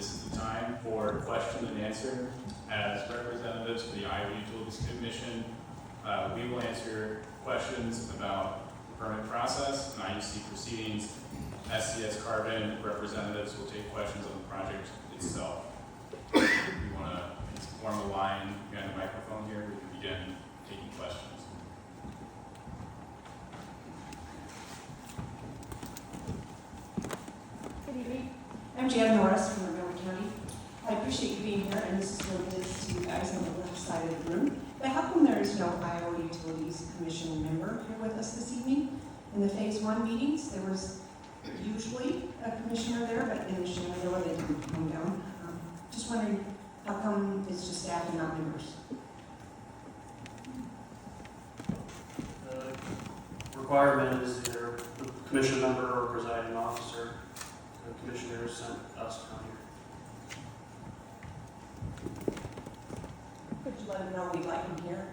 this is the time for question and answer. As representatives for the Iowa Utilities Commission, we will answer questions about the permit process and IUC proceedings. SCS Carbon representatives will take questions on the project itself. If you want to form a line behind the microphone here, we can begin taking questions. Good evening. I'm Jan Norris from Montgomery County. I appreciate you being here, and this is what it is to you guys on the left side of the room. But how come there is no Iowa Utilities Commission member here with us this evening? In the Phase 1 meetings, there was usually a commissioner there, but in the Shenandoah, they didn't come down. Just wondering, how come it's just staff and not members? The requirement is either the commission member or presiding officer. The commissioner sent us down here. Could you let them know we'd like them here?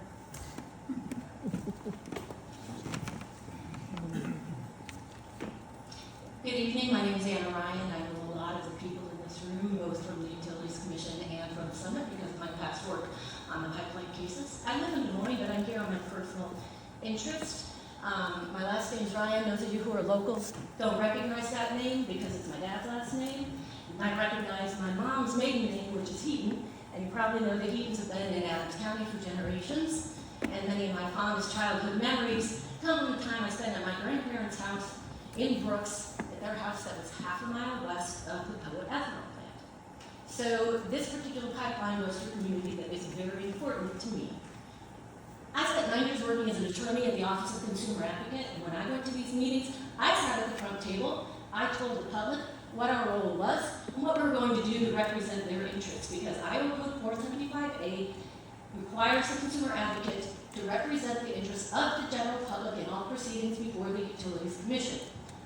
Good evening, my name is Anna Ryan. I know a lot of the people in this room, both from the Utilities Commission and from Summit, because of my past work on the pipeline cases. I live in Des Moines, but I'm here on my personal interest. My last name is Ryan. Those of you who are locals don't recognize that name because it's my dad's last name. You might recognize my mom's maiden name, which is Heaton, and you probably know the Heatons have been in Adams County for generations. And many of my fondest childhood memories come from the time I spent at my grandparents' house in Brooks, at their house that was half a mile west of the Poet ethanol plant. So this particular pipeline goes to a community that is very important to me. I spent 9 years working as an attorney at the Office of Consumer Advocate, and when I went to these meetings, I sat at the front table. I told the public what our role was and what we were going to do to represent their interests, because Iowa Code 475A requires the consumer advocate to represent the interests of the general public in all proceedings before the Utilities Commission.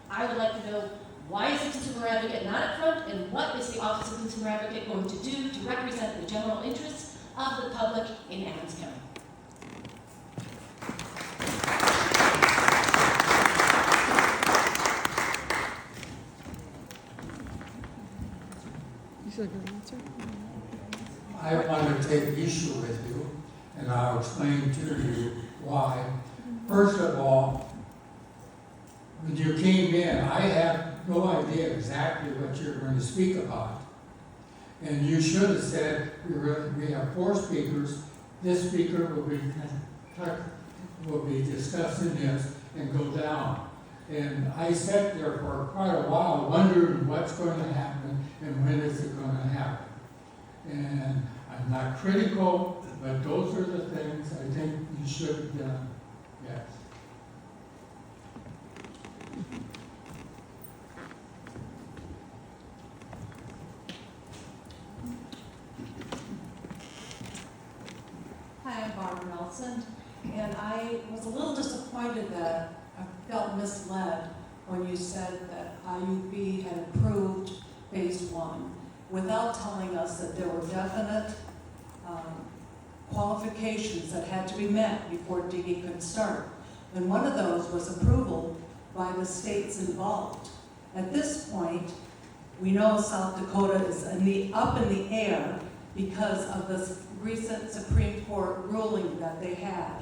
I would like to know, why is the consumer advocate not up front, and what is the Office of Consumer Advocate going to do to represent the general interests of the public in Adams County? I want to take issue with you, and I'll explain to you why. First of all, when you came in, I have no idea exactly what you're going to speak about. And you should have said, we have 4 speakers, this speaker will be discussing this and go down. And I sat there for quite a while wondering what's going to happen and when is it going to happen. And I'm not critical, but those are the things I think you should have done. Yes. Hi, I'm Barbara Nelson, and I was a little disappointed that I felt misled when you said that IUB had approved Phase 1 without telling us that there were definite qualifications that had to be met before digging could start. And one of those was approval by the states involved. At this point, we know South Dakota is up in the air because of the recent Supreme Court ruling that they had.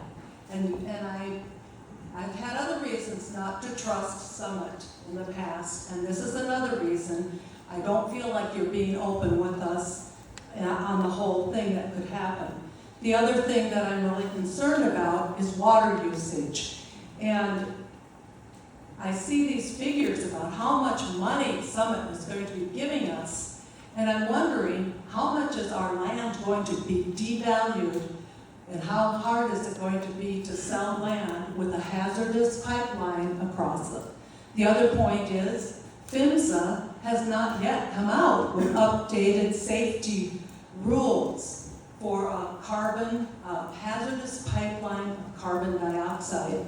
And I've had other reasons not to trust Summit in the past, and this is another reason. I don't feel like you're being open with us on the whole thing that could happen. The other thing that I'm really concerned about is water usage. And I see these figures about how much money Summit is going to be giving us, and I'm wondering how much is our land going to be devalued, and how hard is it going to be to sell land with a hazardous pipeline across it. The other point is PHMSA has not yet come out with updated safety rules for a hazardous pipeline of carbon dioxide.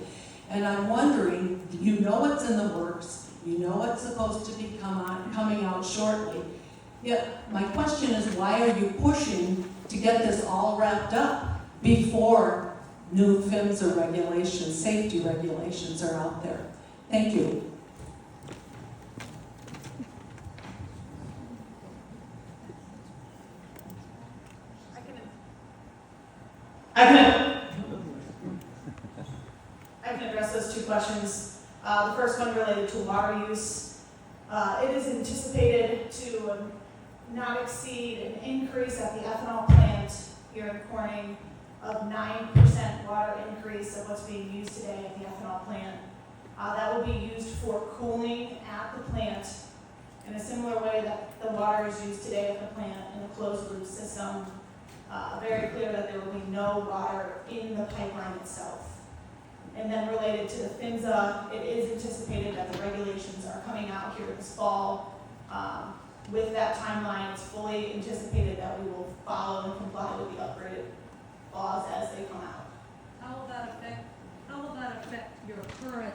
And I'm wondering, you know what's in the works, you know what's supposed to be coming out shortly. Yet my question is, why are you pushing to get this all wrapped up before new PHMSA regulations, safety regulations are out there? Thank you. I can address those two questions. The first one related to water use. It is anticipated to not exceed an increase at the ethanol plant here in Corning of 9% water increase of what's being used today at the ethanol plant. That will be used for cooling at the plant in a similar way that the water is used today at the plant in a closed loop system. Very clear that there will be no water in the pipeline itself. And then related to the PHMSA, it is anticipated that the regulations are coming out here this fall. With that timeline, it's fully anticipated that we will follow and comply with the upgraded laws as they come out. How will that affect your current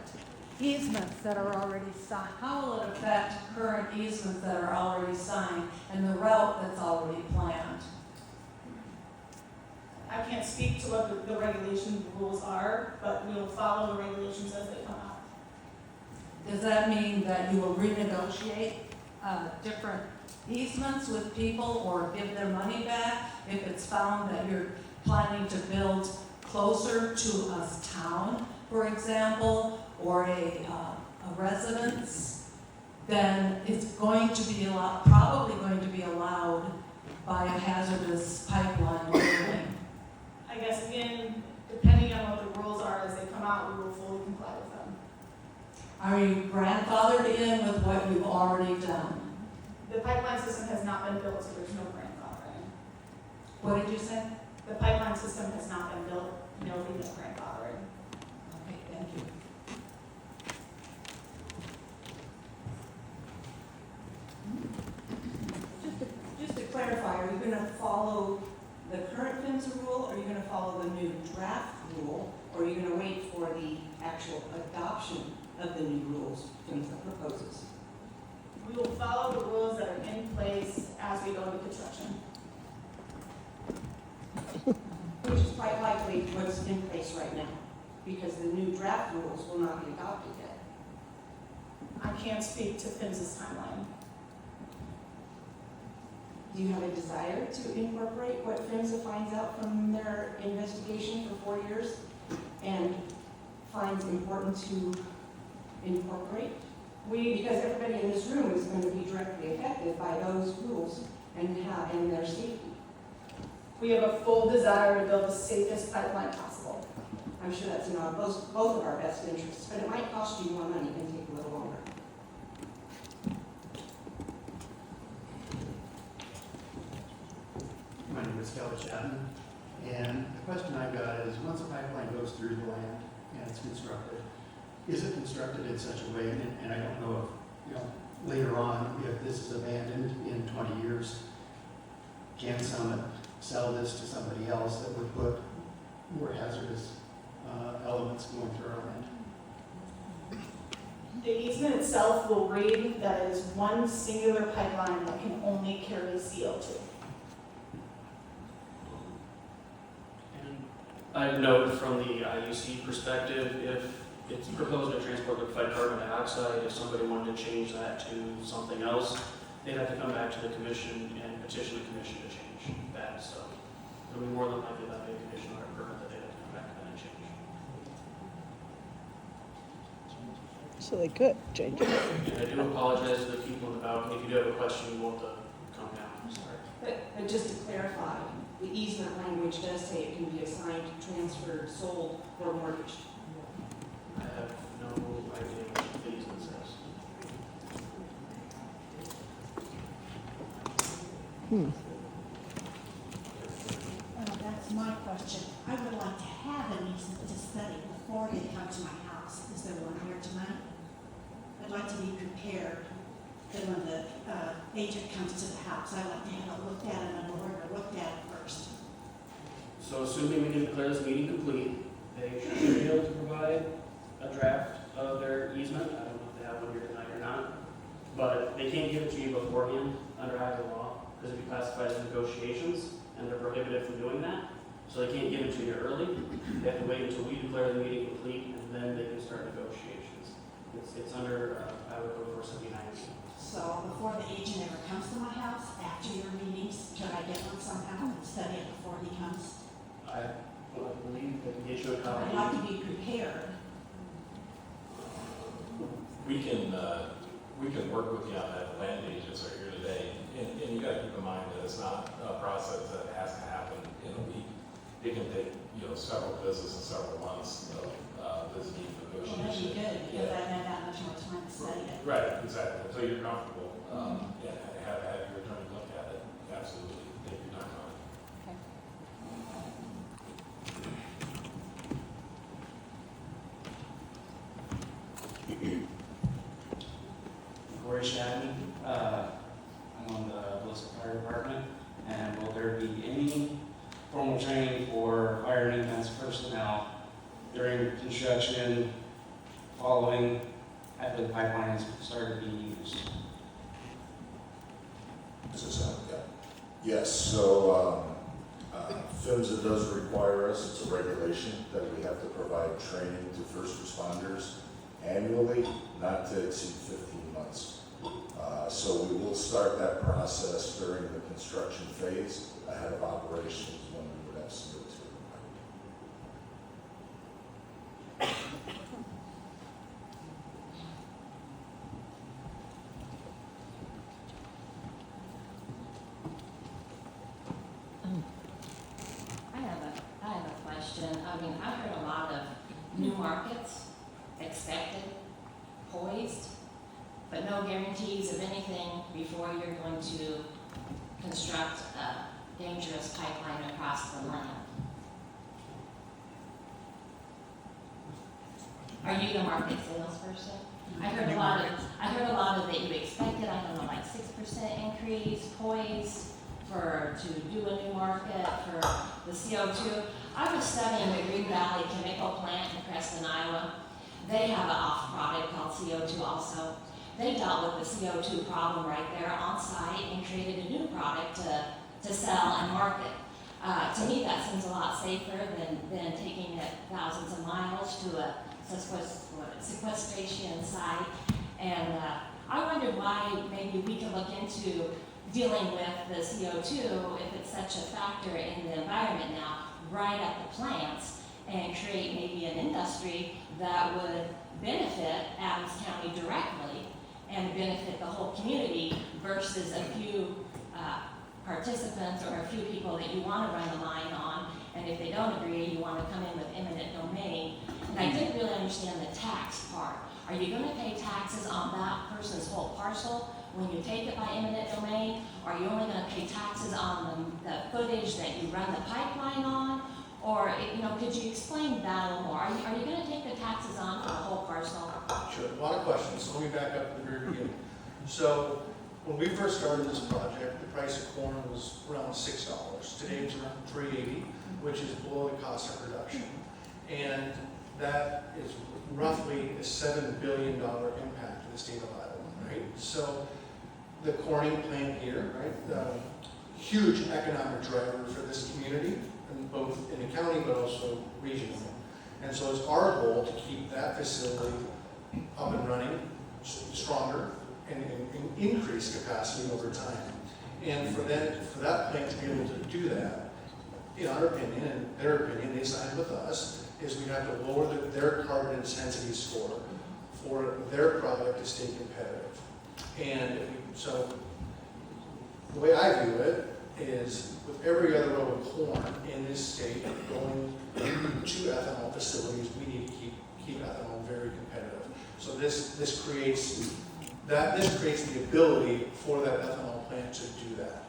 easements that are already signed? How will it affect current easements that are already signed and the route that's already planned? I can't speak to what the regulation rules are, but we will follow the regulations as they come out. Does that mean that you will renegotiate different easements with people or give their money back if it's found that you're planning to build closer to a town, for example, or a residence? Then it's going to be probably going to be allowed by a hazardous pipeline building. I guess again, depending on what the rules are as they come out, we will fully comply with them. Are you grandfathered in with what you've already done? The pipeline system has not been built, so there's no grandfathering. What did you say? The pipeline system has not been built, no legal grandfathering. Okay, thank you. Just to clarify, are you going to follow the current PHMSA rule, or are you going to follow the new draft rule, or are you going to wait for the actual adoption of the new rules PHMSA proposes? We will follow the rules that are in place as we go into construction. Which is quite likely what's in place right now, because the new draft rules will not be adopted yet. I can't speak to PHMSA's timeline. Do you have a desire to incorporate what PHMSA finds out from their investigation for 4 years and finds important to incorporate? Because everybody in this room is going to be directly affected by those rules and their safety. We have a full desire to build the safest pipeline possible. I'm sure that's in both of our best interests, but it might cost you more money and take a little longer. My name is Kelly Chapman, and the question I've got is, once a pipeline goes through the land and it's constructed, is it constructed in such a way, and I don't know if, later on, if this is abandoned in 20 years, can Summit sell this to somebody else that would put more hazardous elements going through our land? The easement itself will read that it is one singular pipeline that can only carry CO2. And I'd note from the lUC perspective, if it's proposed to transport liquefied carbon dioxide, if somebody wanted to change that to something else, they'd have to come back to the commission and petition the commission to change that. So it would be more than likely that would be a condition or a permit that they'd have to come back and change. So they could change it. And I do apologize to the people in the balcony. If you do have a question, you want to come down. I'm sorry. But just to clarify, the easement language does say it can be assigned, transferred, sold, or mortgaged. I have no idea what the easement says. That's my question. I would like to have an easement to study before they come to my house. Is there one here tonight? I'd like to be prepared that when the agent comes to the house, I'd like to have it looked at and a lawyer looked at it first. So assuming we can declare this meeting complete, they should be able to provide a draft of their easement. I don't know if they have one here tonight or not. But they can't give it to you beforehand under Iowa law because it'd be classified as negotiations and they're prohibited from doing that. So they can't give it to you early. They have to wait until we declare the meeting complete and then they can start negotiations. It's under Iowa Code 479. So before the agent ever comes to my house, after your meetings, could I get one somehow and study it before he comes? I I believe that we issue a I'd copy. like to be prepared. We can work with you on that. Land agents are here today, and you gotta keep in mind that it's not a process that has to happen in a week. It can take, several visits and several months of visiting Well, that'd be negotiation. good, because I'd have that much more time to study it. Right, exactly, until you're comfortable, and have your attorney look at it, absolutely, take your time on it. Corey Shadman, I'm on the Blissville Fire Department, and will there be any formal training for fire and EMS personnel during construction, following, after the pipeline has started being used? Does it sound good? Yes, so PHMSA does require us, it's a regulation that we have to provide training to first responders annually, not to exceed 15 months. So we will start that process during the construction phase ahead of operations when we would have CO2. I have a question. I mean, I heard a lot of new markets expected, poised, but no guarantees of anything before you're going to construct a dangerous pipeline across the land. Are you the market salesperson? I heard a lot of that you expected, I don't know, like 6% increase, poised to do a new market for the CO2. I was studying the Green Valley Chemical Plant in Preston, Iowa. They have an off product called CO2 also. They dealt with the CO2 problem right there on site and created a new product to sell and market. To me, that seems a lot safer than taking it thousands of miles to a sequestration site. And I wondered why maybe we could look into dealing with the CO2 if it's such a factor in the environment now, right at the plants, and create maybe an industry that would benefit Adams County directly and benefit the whole community versus a few participants or a few people that you want to run a line on, and if they don't agree, you want to come in with eminent domain. And I didn't really understand the tax part. Are you going to pay taxes on that person's whole parcel when you take it by eminent domain? Or are you only going to pay taxes on the footage that you run the pipeline on? Or, could you explain that a little more? Are you going to take the taxes on for the whole parcel? Sure, a lot of questions, so let me back up to the very beginning. So, when we first started this project, the price of corn was around $6. Today it's around $3.80, which is below the cost of production. And that is roughly a $7 billion impact to the state of Iowa, right? So, the corning plant here, right, huge economic driver for this community, and both in the county but also regionally. And so it's our goal to keep that facility up and running, stronger, and increase capacity over time. And for that plant to be able to do that, in our opinion, and their opinion, they signed with us, is we have to lower their carbon intensity score for their product to stay competitive. And so the way I view it is with every other row of corn in this state going to ethanol facilities, we need to keep ethanol very competitive. So this creates the ability for that ethanol plant to do that.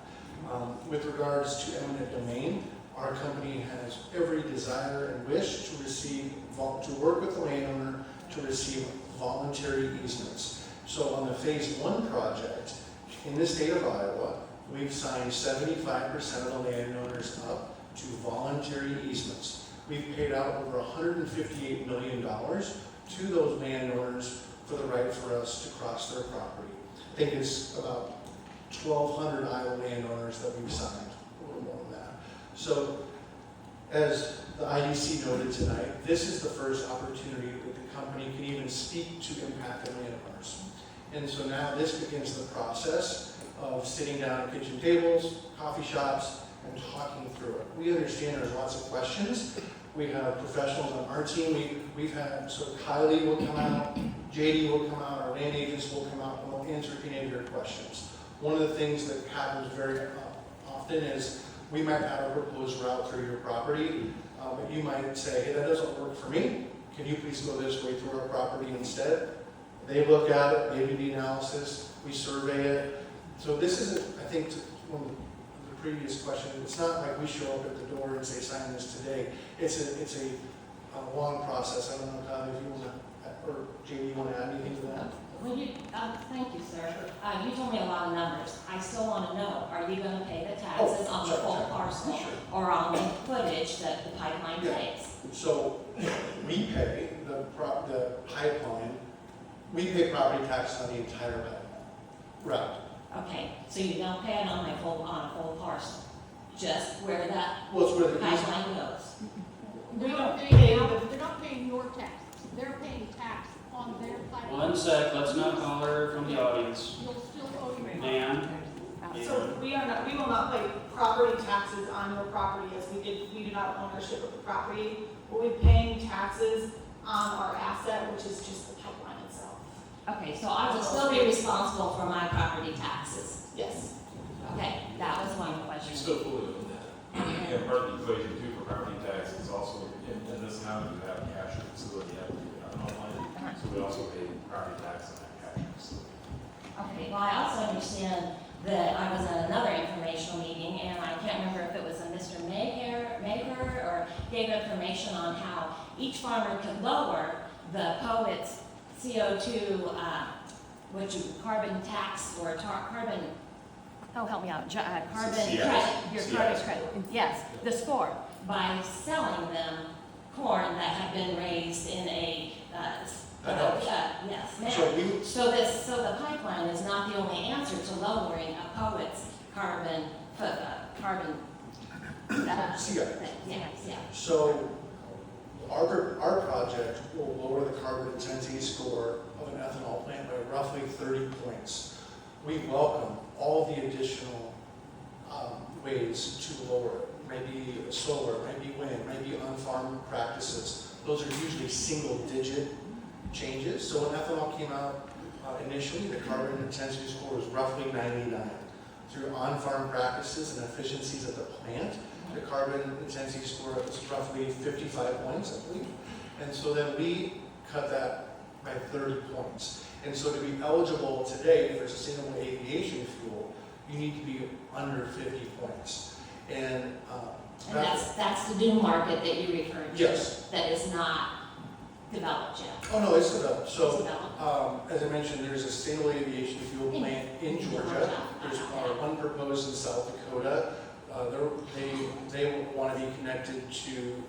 With regards to eminent domain, our company has every desire and wish to work with the landowner to receive voluntary easements. So on the phase 1 project, in the state of Iowa, we've signed 75% of the landowners up to voluntary easements. We've paid out over $158 million to those landowners for the right for us to cross their property. I think it's about 1,200 Iowa landowners that we've signed, a little more than that. So, as the IDC noted tonight, this is the first opportunity that the company can even speak to impacted landowners. And so now this begins the process of sitting down at kitchen tables, coffee shops, and talking through it. We understand there's lots of questions, We have professionals on our team. We've had, so Kylie will come out, JD will come out, our land agents will come out, and we'll answer any of your questions. One of the things that happens very often is we might have a proposed route through your property, but you might say, hey, that doesn't work for me. Can you please go this way through our property instead? They look at it, they do the analysis, we survey it. So this isn't, I think, one of the previous question, it's not like we show up at the door and say, sign this today. It's a long process. I don't know, Todd, if you want to, or JD, you want to add anything to that? Thank you, sir. You told me a lot of numbers. I still want to know, are you going to pay the taxes on the full parcel or on the footage that the pipeline takes? So we pay the pipeline, we pay property tax on the entire pipeline route. Okay, so you don't pay it on a full parcel, just where that Well, it's where the pipeline goes? We don't pay, They're not paying your taxes, they're paying tax on their pipeline. One sec, let's not call her from the audience. You'll still owe you. Dan? so we will not pay property taxes on your property as we do not have ownership of the property. We'll be paying taxes on our asset, which is just the pipeline itself. Okay, so I will still be responsible for my property taxes? Yes. Okay, that was one question. You still fully own that. And part of the equation too for property tax is also, in this county, you have a capture facility, you have an online, so we also pay property tax on that capture facility. Okay, well, I also understand that I was at another informational meeting, and I can't remember if it was a Mr. Maker or gave information on how each farmer could lower the poet's CO2, carbon tax or carbon, oh, help me out, carbon CS. credit, your carbon CS. credit, yes, the score, by selling them corn that had been raised in a, That helps. yes, manner. So we, So the pipeline is not the only answer to lowering a poet's carbon, CI. yeah. So our project will lower the carbon intensity score of an ethanol plant by roughly 30 points. We welcome all the additional ways to lower it. Maybe solar, maybe wind, maybe on-farm practices. Those are usually single-digit changes. So when ethanol came out initially, the carbon intensity score was roughly 99. Through on-farm practices and efficiencies at the plant, the carbon intensity score was roughly 55 points, I believe. And so then we cut that by 30 points. And so to be eligible today for sustainable aviation fuel, you need to be under 50 points. And that's the new market that you referred to? Yes. That is not developed yet? Oh, no, it's developed. It's So, developed. as I mentioned, there's a sustainable aviation fuel plant in Georgia. There's one proposed in South Dakota. They want to be connected to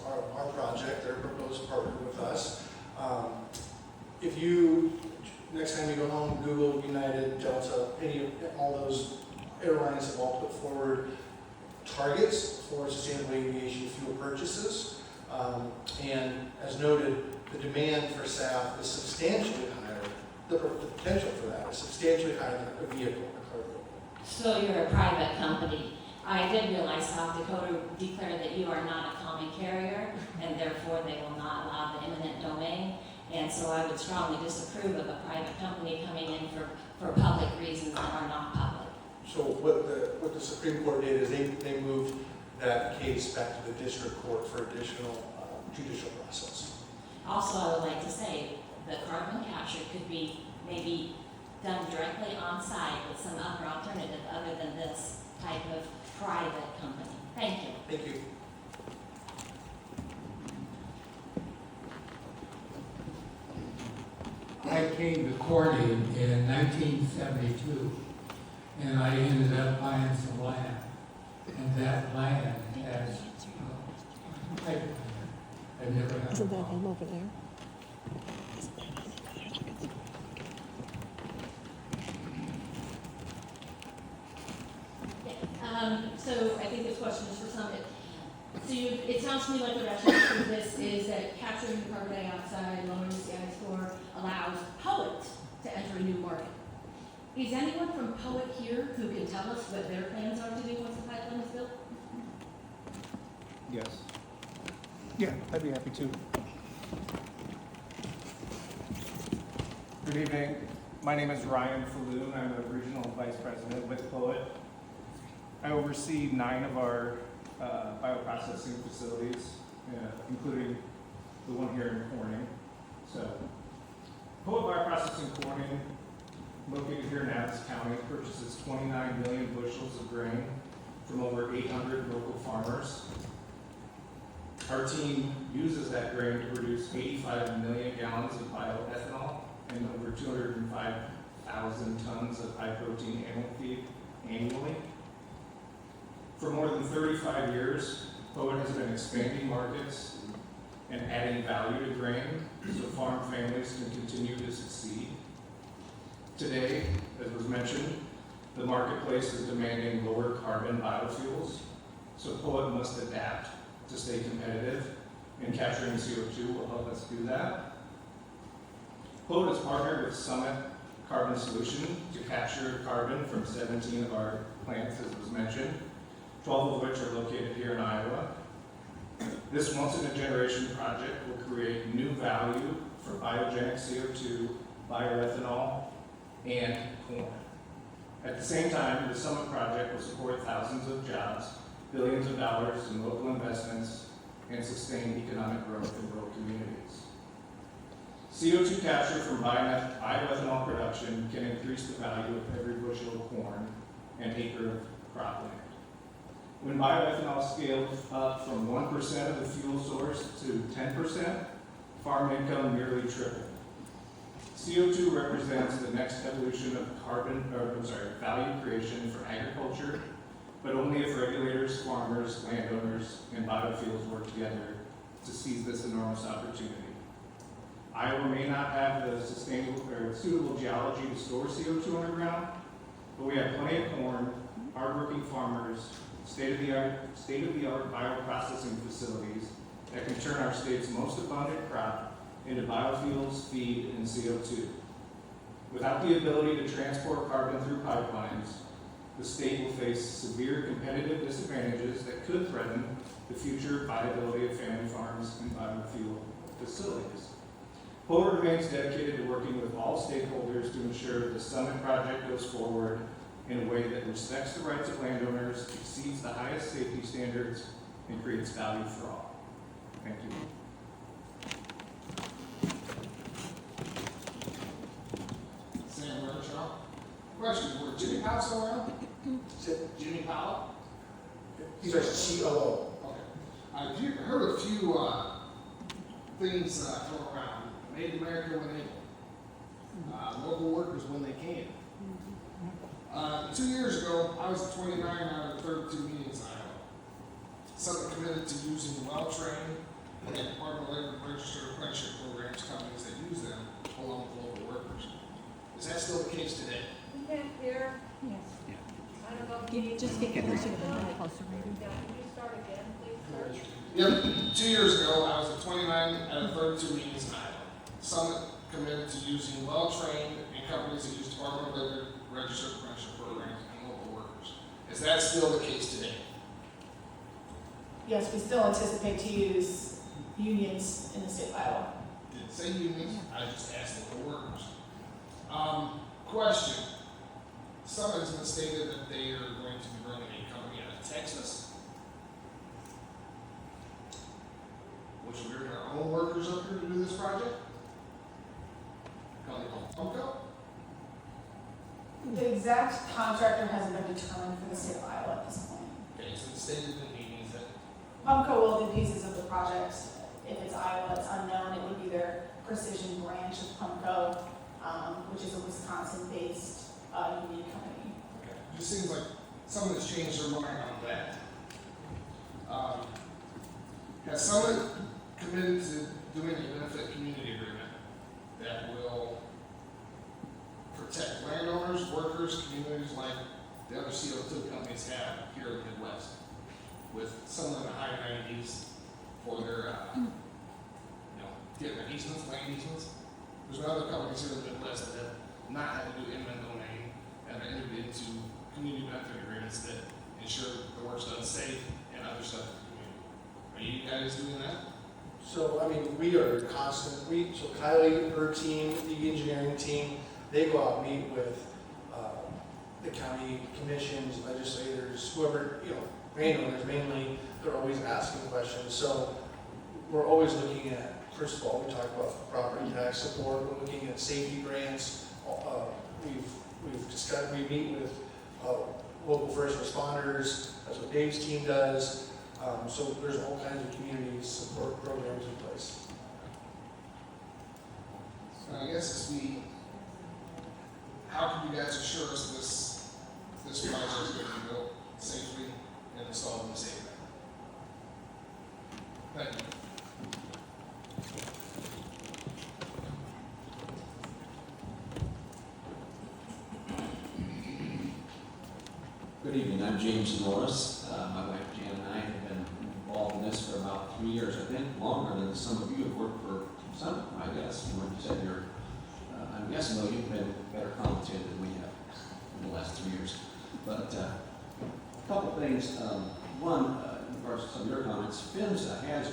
our project. They're a proposed partner with us. If you, next time you go home, Google, United, Delta, all those airlines have all put forward targets for sustainable aviation fuel purchases. And as noted, the demand for SAF is substantially higher, the potential for that is substantially higher than a vehicle, a car vehicle. So you're a private company. I did realize South Dakota declared that you are not a common carrier, and therefore they will not allow the eminent domain. And so I would strongly disapprove of a private company coming in for public reasons that are not public. So what the Supreme Court did is they moved that case back to the district court for additional judicial process. Also, I would like to say that carbon capture could be maybe done directly on site with some other alternative other than this type of private company. Thank you. Thank you. I came to Corning in 1972, and I ended up buying some land. And that land has pipeline. I've never had a Isn't that him problem. over there? So I think this question is for Summit. So it sounds to me like the rationale for this is that capturing the carbon dioxide, lowering the CI score allows poets to enter a new market. Is anyone from Poet here who can tell us what their plans are to do once the pipeline is built? Yes. Yeah, I'd be happy to. Good evening. My name is Ryan Falloon. I'm the Regional Vice President with POET. I oversee 9 of our bioprocessing facilities, including the one here in Corning. So, POET Bioprocessing Corning, located here in Adams County, purchases 29 million bushels of grain from over 800 local farmers. Our team uses that grain to produce 85 million gallons of bioethanol and over 205,000 tons of high-protein animal feed annually. For more than 35 years, POET has been expanding markets and adding value to grain so farm families can continue to succeed. Today, as was mentioned, the marketplace is demanding lower carbon biofuels, so POET must adapt to stay competitive, and capturing CO2 will help us do that. POET has partnered with Summit Carbon Solution to capture carbon from 17 of our plants, as was mentioned, 12 of which are located here in Iowa. This once-in-a-generation project will create new value for biogenic CO2, bioethanol, and corn. At the same time, the Summit project will support thousands of jobs, billions of dollars in local investments, and sustain economic growth in rural communities. CO2 capture from bioethanol production can increase the value of every bushel of corn and acre of cropland. When bioethanol scaled up from 1% of the fuel source to 10%, farm income nearly tripled. CO2 represents the next evolution of value creation for agriculture, but only if regulators, farmers, landowners, and biofuels work together to seize this enormous opportunity. Iowa may not have the suitable geology to store CO2 underground, but we have plenty of corn, hardworking farmers, state-of-the-art bioprocessing facilities that can turn our state's most abundant crop into biofuels, feed, and CO2. Without the ability to transport carbon through pipelines, the state will face severe competitive disadvantages that could threaten the future viability of family farms and biofuel facilities. POET remains dedicated to working with all stakeholders to ensure the Summit project goes forward in a way that respects the rights of landowners, exceeds the highest safety standards, and creates value for all. Thank you. Sam Renshaw. Question, were Jimmy Powell still around? Jimmy Powell? He says COO. Okay. I've heard a few things thrown around. Made America when able. Local workers when they can. 2 years ago, I was at 29 out of 32 meetings in Iowa. Summit committed to using well-trained and Department of Labor registered apprenticeship programs, companies that use them, along with local workers. Is that still the case today? We can't hear. Yes. I don't know if you need Just get closer to the mic. Yeah, can you start again, please, sir? Yep. 2 years ago, I was at 29 out of 32 meetings in Iowa. Summit committed to using well-trained and companies that use Department of Labor registered apprenticeship programs and local workers. Is that still the case today? Yes, we still anticipate to use unions in the state of Iowa. Didn't say unions, I just asked local workers. Question. Summit has been stated that they are going to be running a company out of Texas, which we're bringing our own workers up here to do this project. A company called Pumco. The exact contractor hasn't been determined for the state of Iowa at this point. Okay, so it's stated in the meetings that Pumco will do pieces of the project. If it's Iowa, it's unknown. It would be their precision branch of Pumco, which is a Wisconsin-based union company. okay. It just seems like someone's changed their mind on that. Has someone committed to doing a benefit community agreement that will protect landowners, workers, communities like the other CO2 companies have here in the Midwest, with someone in the high 90s for their, getting their easements, land easements? There's been other companies here in the Midwest that have not had to do eminent domain and have entered into community benefit agreements that ensure the work's done safe and other stuff in the community. Are you guys doing that? So, I mean, we are constant, so Kylie, her team, the engineering team, they go out and meet with the county commissions, legislators, whoever, landowners mainly, they're always asking questions. So we're always looking at, first of all, we talk about property tax support, we're looking at safety grants. We've discussed, we meet with local first responders, that's what Dave's team does. So there's all kinds of community support programs in place. So I guess how can you guys assure us this project is going to be built safely and installed in a safe manner? Thank you. Good evening, I'm James Norris. My wife Jan and I have been involved in this for about 3 years, I think, longer than some of you have worked for some, I guess. When you said I'm guessing though you've been better compensated than we have in the last 3 years. But a couple of things. One, in regards to some of your comments, PHMSA has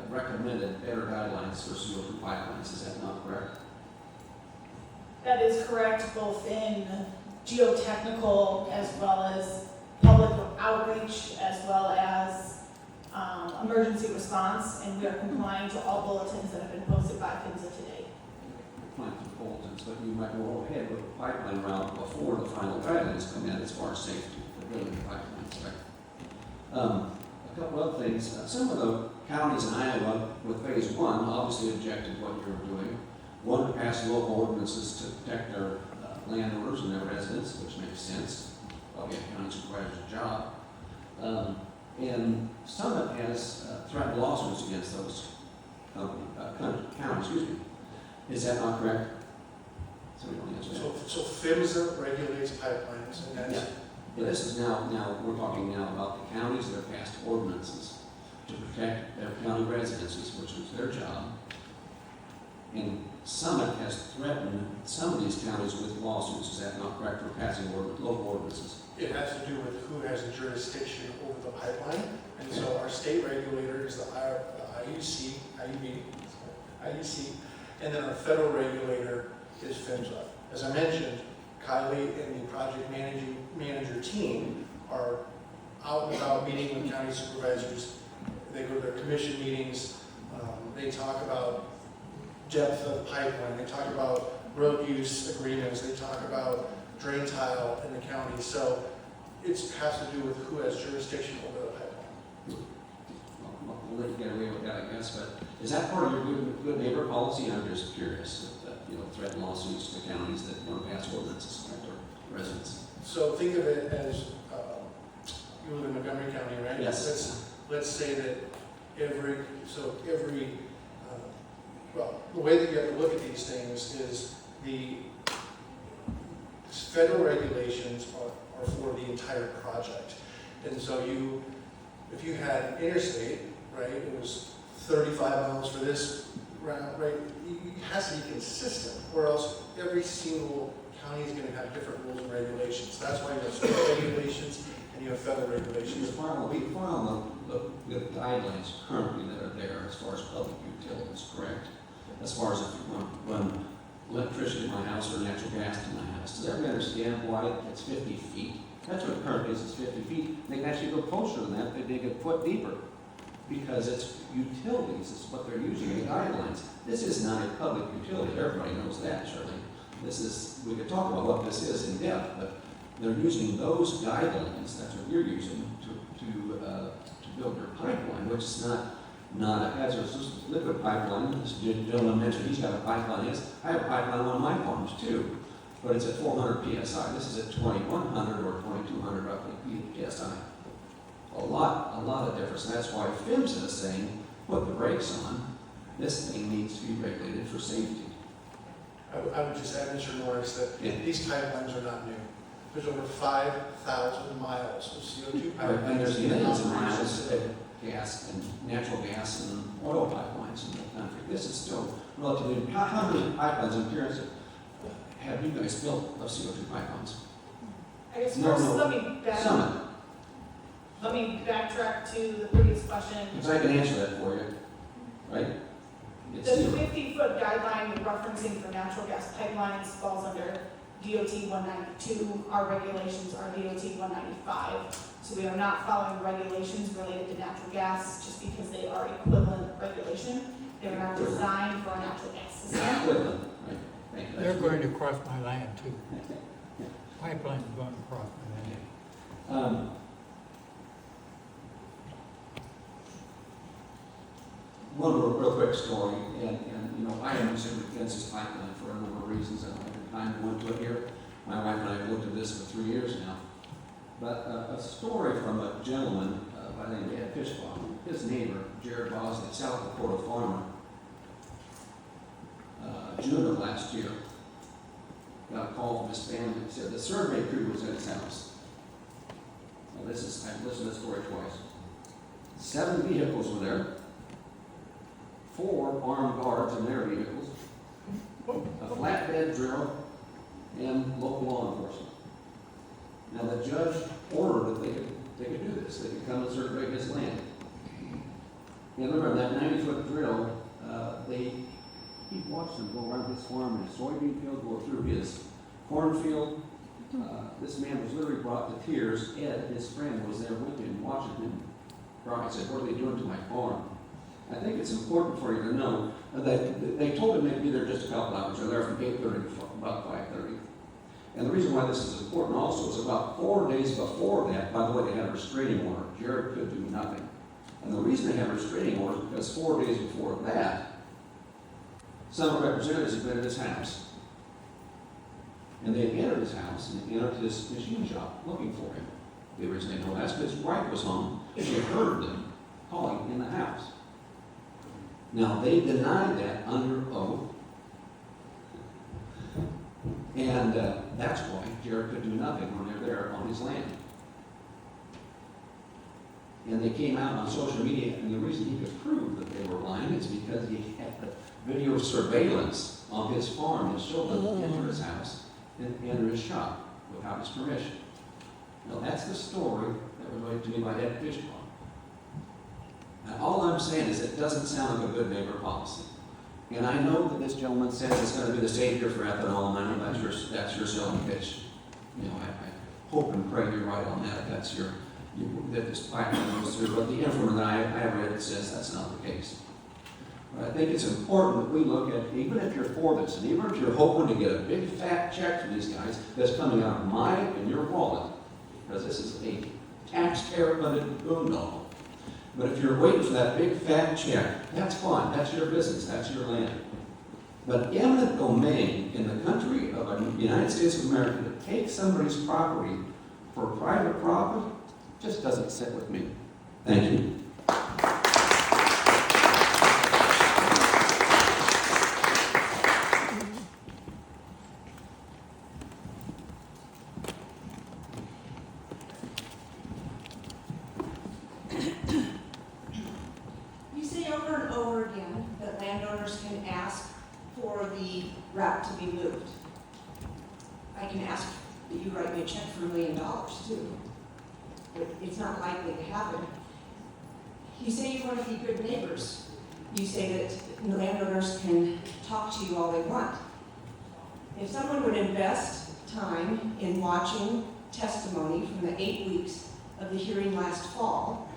recommended better guidelines for CO2 pipelines. Is that not correct? That is correct, both in geotechnical as well as public outreach as well as emergency response, and we are complying to all bulletins that have been posted by PHMSA today. Complying to bulletins, but you might go ahead with the pipeline route before the final guidelines come in as far as safety for building the pipelines, right? A couple other things. Some of the counties in Iowa with phase one obviously objected to what you were doing. One to pass local ordinances to protect their landowners and their residents, which makes sense. Well, we have county supervisor's job. And Summit has threatened lawsuits against those counties, Is that not correct? So we don't answer that. So PHMSA regulates pipelines, and that's. Yeah, this is now we're talking now about the counties that have passed ordinances to protect their county residences, which was their job. And Summit has threatened some of these counties with lawsuits. Is that not correct, for passing local ordinances? It has to do with who has the jurisdiction over the pipeline, and so our state regulator is the IUC, and then our federal regulator is PHMSA. As I mentioned, Kylie and the project manager team are out and about meeting with county supervisors. They go to their commission meetings. They talk about depth of pipeline. They talk about road use agreements. They talk about drain tile in the county. So it has to do with who has jurisdiction over the pipeline. Well, we'll let you get away with that, I guess, but is that part of your good neighbor policy? I'm just curious, threaten lawsuits to counties that don't pass ordinances to protect their residents. So think of it as, you live in Montgomery County, right? Yes. Let's say that the way that you have to look at these things is the federal regulations are for the entire project. And so if you had an interstate, right, it was 35 miles for this route, right, it has to be consistent, or else every single county is going to have different rules and regulations. That's why you have state regulations and you have federal regulations. We follow the guidelines currently that are there as far as public utilities, correct? As far as if you want to run electricity to my house or natural gas to my house. Does everybody understand why it's 50 feet? That's what it currently is 50 feet. They can actually go closer than that. They dig a foot deeper because it's utilities. It's what they're using in the guidelines. This is not a public utility. Everybody knows that, surely. We could talk about what this is in depth, but they're using those guidelines. That's what you're using to build your pipeline, which is not a hazardous liquid pipeline. This gentleman mentioned he's got a pipeline. Yes, I have a pipeline on one of my farms too, but it's at 400 psi. This is at 2100 or 2200 roughly psi. A lot of difference. And that's why PHMSA is saying, put the brakes on. This thing needs to be regulated for safety. I would just add, Mr. Norris, that these pipelines are not new. There's over 5,000 miles of CO2 pipelines. And there's millions of miles of gas and natural gas and oil pipelines in the country. This is still relatively new. How many pipelines in appearance have you guys built of CO2 pipelines? I guess first, let me backtrack to the previous question. Because I can answer that for you. right? It's The zero. 50-foot guideline you're referencing for natural gas pipelines falls under DOT 192. Our regulations are DOT 195. So we are not following regulations related to natural gas just because they are equivalent regulation. They're not designed for a natural gas system. Equivalent, right? Thank you. They're going to cross my land too. Pipeline's going to cross my land. One real quick story, and you know, I am concerned against this pipeline for a number of reasons. I don't have time to go into it here. My wife and I have looked at this for 3 years now. But a story from a gentleman by the name of Ed Fishbaum, his neighbor, Jared Bosley, South Dakota farmer, June of last year, got a call from his family. He said the survey crew was at his house. Now I've listened to this story twice. 7 vehicles were there, 4 armed guards in their vehicles, a flatbed drill, and local law enforcement. Now the judge ordered that they could do this. They could come and survey his land. And remember that 90-foot drill, he watched them go around his farm and his soybean field, go through his cornfield. This man was literally brought to tears. Ed, his friend, was there with him, watching him cry. He said, "What are they doing to my farm?" I think it's important for you to know that they told him they'd be there just a couple hours. They're there from 8:30 to about 5:30. And the reason why this is important also is about 4 days before that, by the way, they had a restraining order. Jared could do nothing. And the reason they had a restraining order is because 4 days before that, some representatives had been at his house. And they had entered his house and entered his machine shop looking for him. The reason they know that's because his wife was home. She had heard them calling in the house. Now, they denied that under oath. And that's why Jared could do nothing when they're there on his land. And they came out on social media, and the reason he could prove that they were lying is because he had video surveillance on his farm and showed them enter his house and enter his shop without his permission. Now, that's the story that was related to me by Ed Fishbaum. And all I'm saying is it doesn't sound like a good neighbor policy. And I know that this gentleman says it's going to be the savior for ethanol, and I know that's your selling pitch. You know, I hope and pray you're right on that. That's that this pipeline goes through. But the information that I have read it says that's not the case. But I think it's important that we look at, even if you're for this, and even if you're hoping to get a big fat check from these guys that's coming out of my and your wallet, because this is a taxpayer-funded boondoggle. But if you're waiting for that big fat check, that's fine. That's your business. That's your land. But eminent domain in the country of the United States of America to take somebody's property for private profit just doesn't sit with me. Thank you. You say over and over again that landowners can ask for the route to be moved. I can ask that you write me a check for $1 million too, but it's not likely to happen. You say you want to be good neighbors. You say that landowners can talk to you all they want. If someone would invest time in watching testimony from the 8 weeks of the hearing last fall,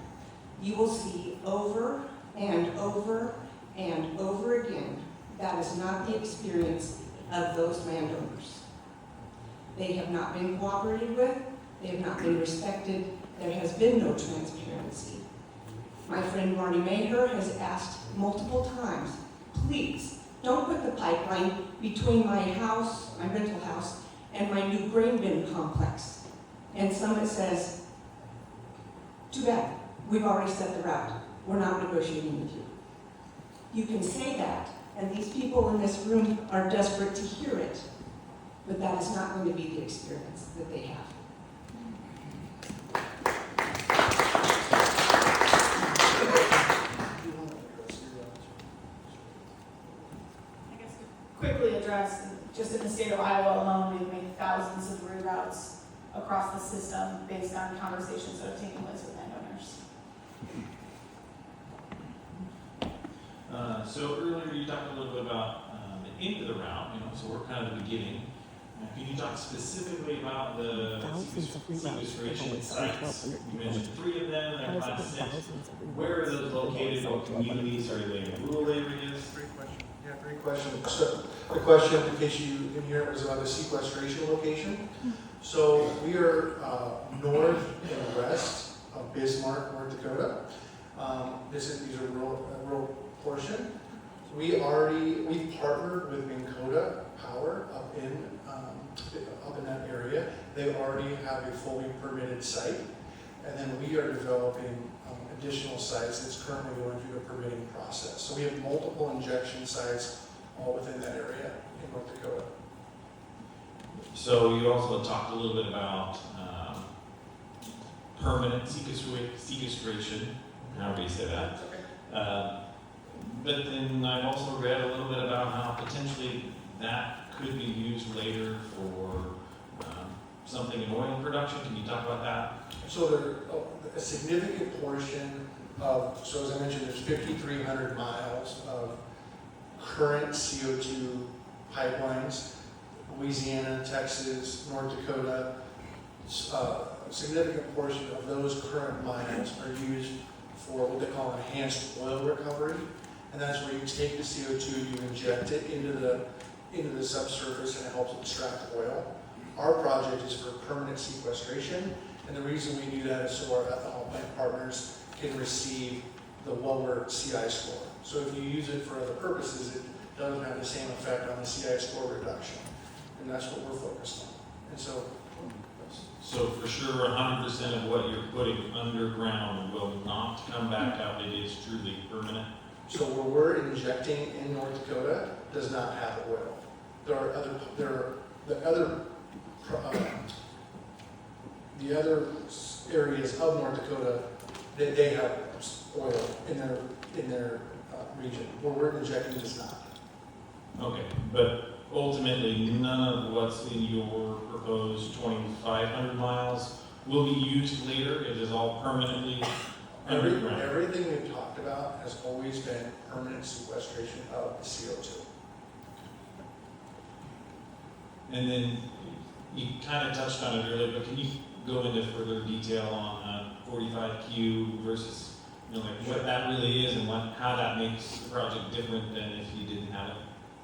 you will see over and over and over again that is not the experience of those landowners. They have not been cooperated with, they have not been respected, there has been no transparency. My friend Marty Maher has asked multiple times, please, don't put the pipeline between my house, my rental house, and my new grain bin complex. And Summit says, too bad, we've already set the route. We're not negotiating with you. You can say that, and these people in this room are desperate to hear it, but that is not going to be the experience that they have. I guess to quickly address, just in the state of Iowa alone, we've made thousands of reroutes across the system based on conversations that have taken place with landowners. So earlier you talked a little bit about the end of the route, so we're kind of the beginning. Can you talk specifically about the sequestration sites? You mentioned 3 of them, they're class 6. Where are those located? What communities? Are they in rural areas? Great question. Yeah, great question. So the question, in case you didn't hear it, was about the sequestration location. So we are north and west of Bismarck, North Dakota. These are rural portion. We partnered with Minnesota Power up in that area. They already have a fully permitted site, and then we are developing additional sites that's currently going through the permitting process. So we have multiple injection sites all within that area in North Dakota. So you also talked a little bit about permanent sequestration, however you say that. But then I've also read a little bit about how potentially that could be used later for something in oil production. Can you talk about that? So a significant portion of, so as I mentioned, there's 5,300 miles of current CO2 pipelines, Louisiana, Texas, North Dakota. A significant portion of those current miles are used for what they call enhanced oil recovery. And that's where you take the CO2, you inject it into the subsurface, and it helps extract oil. Our project is for permanent sequestration, and the reason we do that is so our ethanol plant partners can receive the lower CI score. So if you use it for other purposes, it doesn't have the same effect on the CI score reduction, and that's what we're focused on. And so for sure, 100% of what you're putting underground will not come back up. It is truly permanent. So where we're injecting in North Dakota does not have oil. The other areas of North Dakota, they have oil in their region. Where we're injecting does not. Okay, but ultimately, none of what's in your proposed 2,500 miles will be used later. It is all permanently underground. Everything we've talked about has always been permanent sequestration of the CO2. And then you kind of touched on it earlier, but can you go into further detail on 45Q versus what that really is and how that makes the project different than if you didn't have it?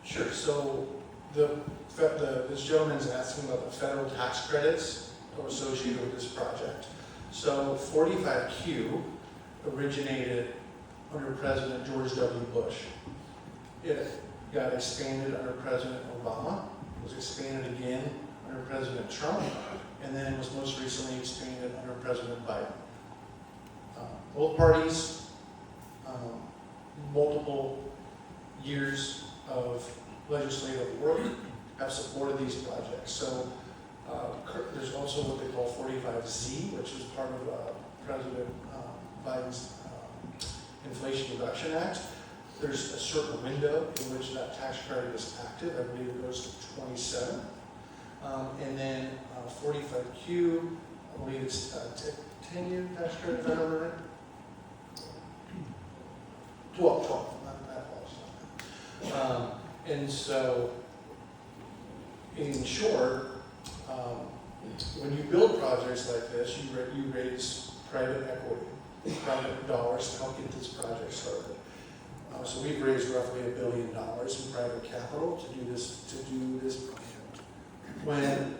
Sure. So this gentleman's asking about the federal tax credits associated with this project. So 45Q originated under President George W. Bush. It got expanded under President Obama, was expanded again under President Trump, and then was most recently expanded under President Biden. Both parties, multiple years of legislative work have supported these projects. So there's also what they call 45Z, which is part of President Biden's Inflation Reduction Act. There's a certain window in which that tax credit is active. I believe it goes to 27. And then 45Q, I believe it's a 10-year tax credit, if I remember right. 12, not that. And so, in short, when you build projects like this, you raise private equity, private dollars to help get this project started. So we've raised roughly $1 billion in private capital to do this project. When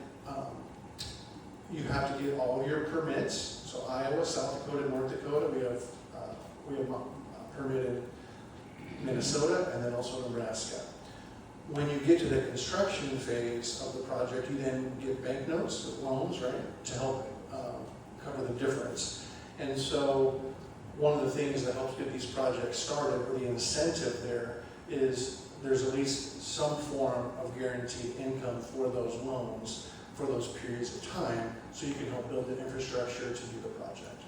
you have to get all of your permits, so Iowa, South Dakota, North Dakota, we have permitted Minnesota and then also Nebraska. When you get to the construction phase of the project, you then get bank notes, loans, right, to help cover the difference. And so one of the things that helps get these projects started, or the incentive there, is there's at least some form of guaranteed income for those loans for those periods of time, so you can help build the infrastructure to do the project.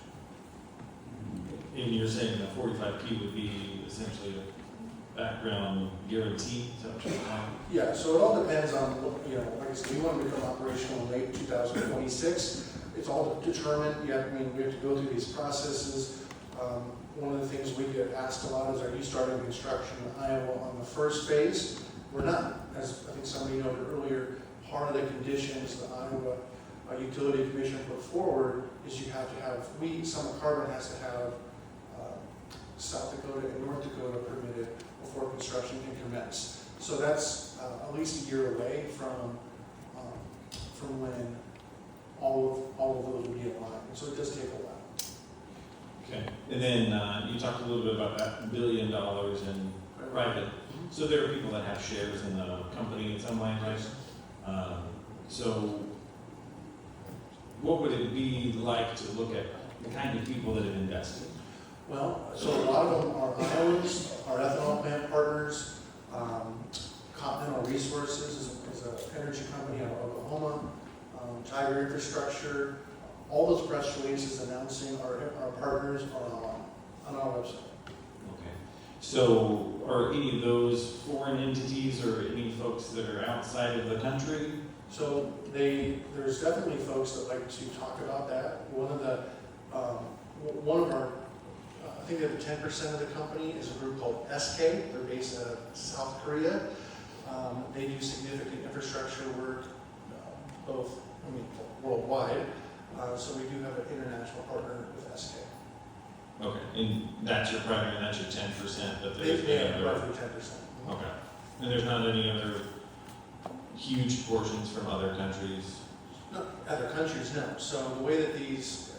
And you're saying that 45Q would be essentially a background guarantee? Is that what you're saying? Yeah, so it all depends on, like I said, we want to become operational in late 2026. It's all determined. We have to go through these processes. One of the things we get asked a lot is, are you starting construction in Iowa on the first phase? We're not, as I think somebody noted earlier, part of the conditions the Iowa Utility Commission put forward is you have to have, Summit Carbon has to have South Dakota and North Dakota permitted before construction can commence. So that's at least a year away from when all of those will be in line. So it does take a while. Okay, and then you talked a little bit about that $1 billion in private. So there are people that have shares in the company in some way, right? So what would it be like to look at the kind of people that have invested? Well, so a lot of them are Iowans, our ethanol plant partners. Continental Resources is an energy company out of Oklahoma. Tiger Infrastructure. All those press releases announcing our partners are on our website. Okay. So are any of those foreign entities or any folks that are outside of the country? So there's definitely folks that like to talk about that. One of our, I think that 10% of the company is a group called SK. They're based out of South Korea. They do significant infrastructure work, worldwide. So we do have an international partner with SK. Okay, and that's your primary, and that's your 10%, but there's roughly 10%. Okay, and there's not any other huge portions from other countries? No, other countries, no. So the way that these,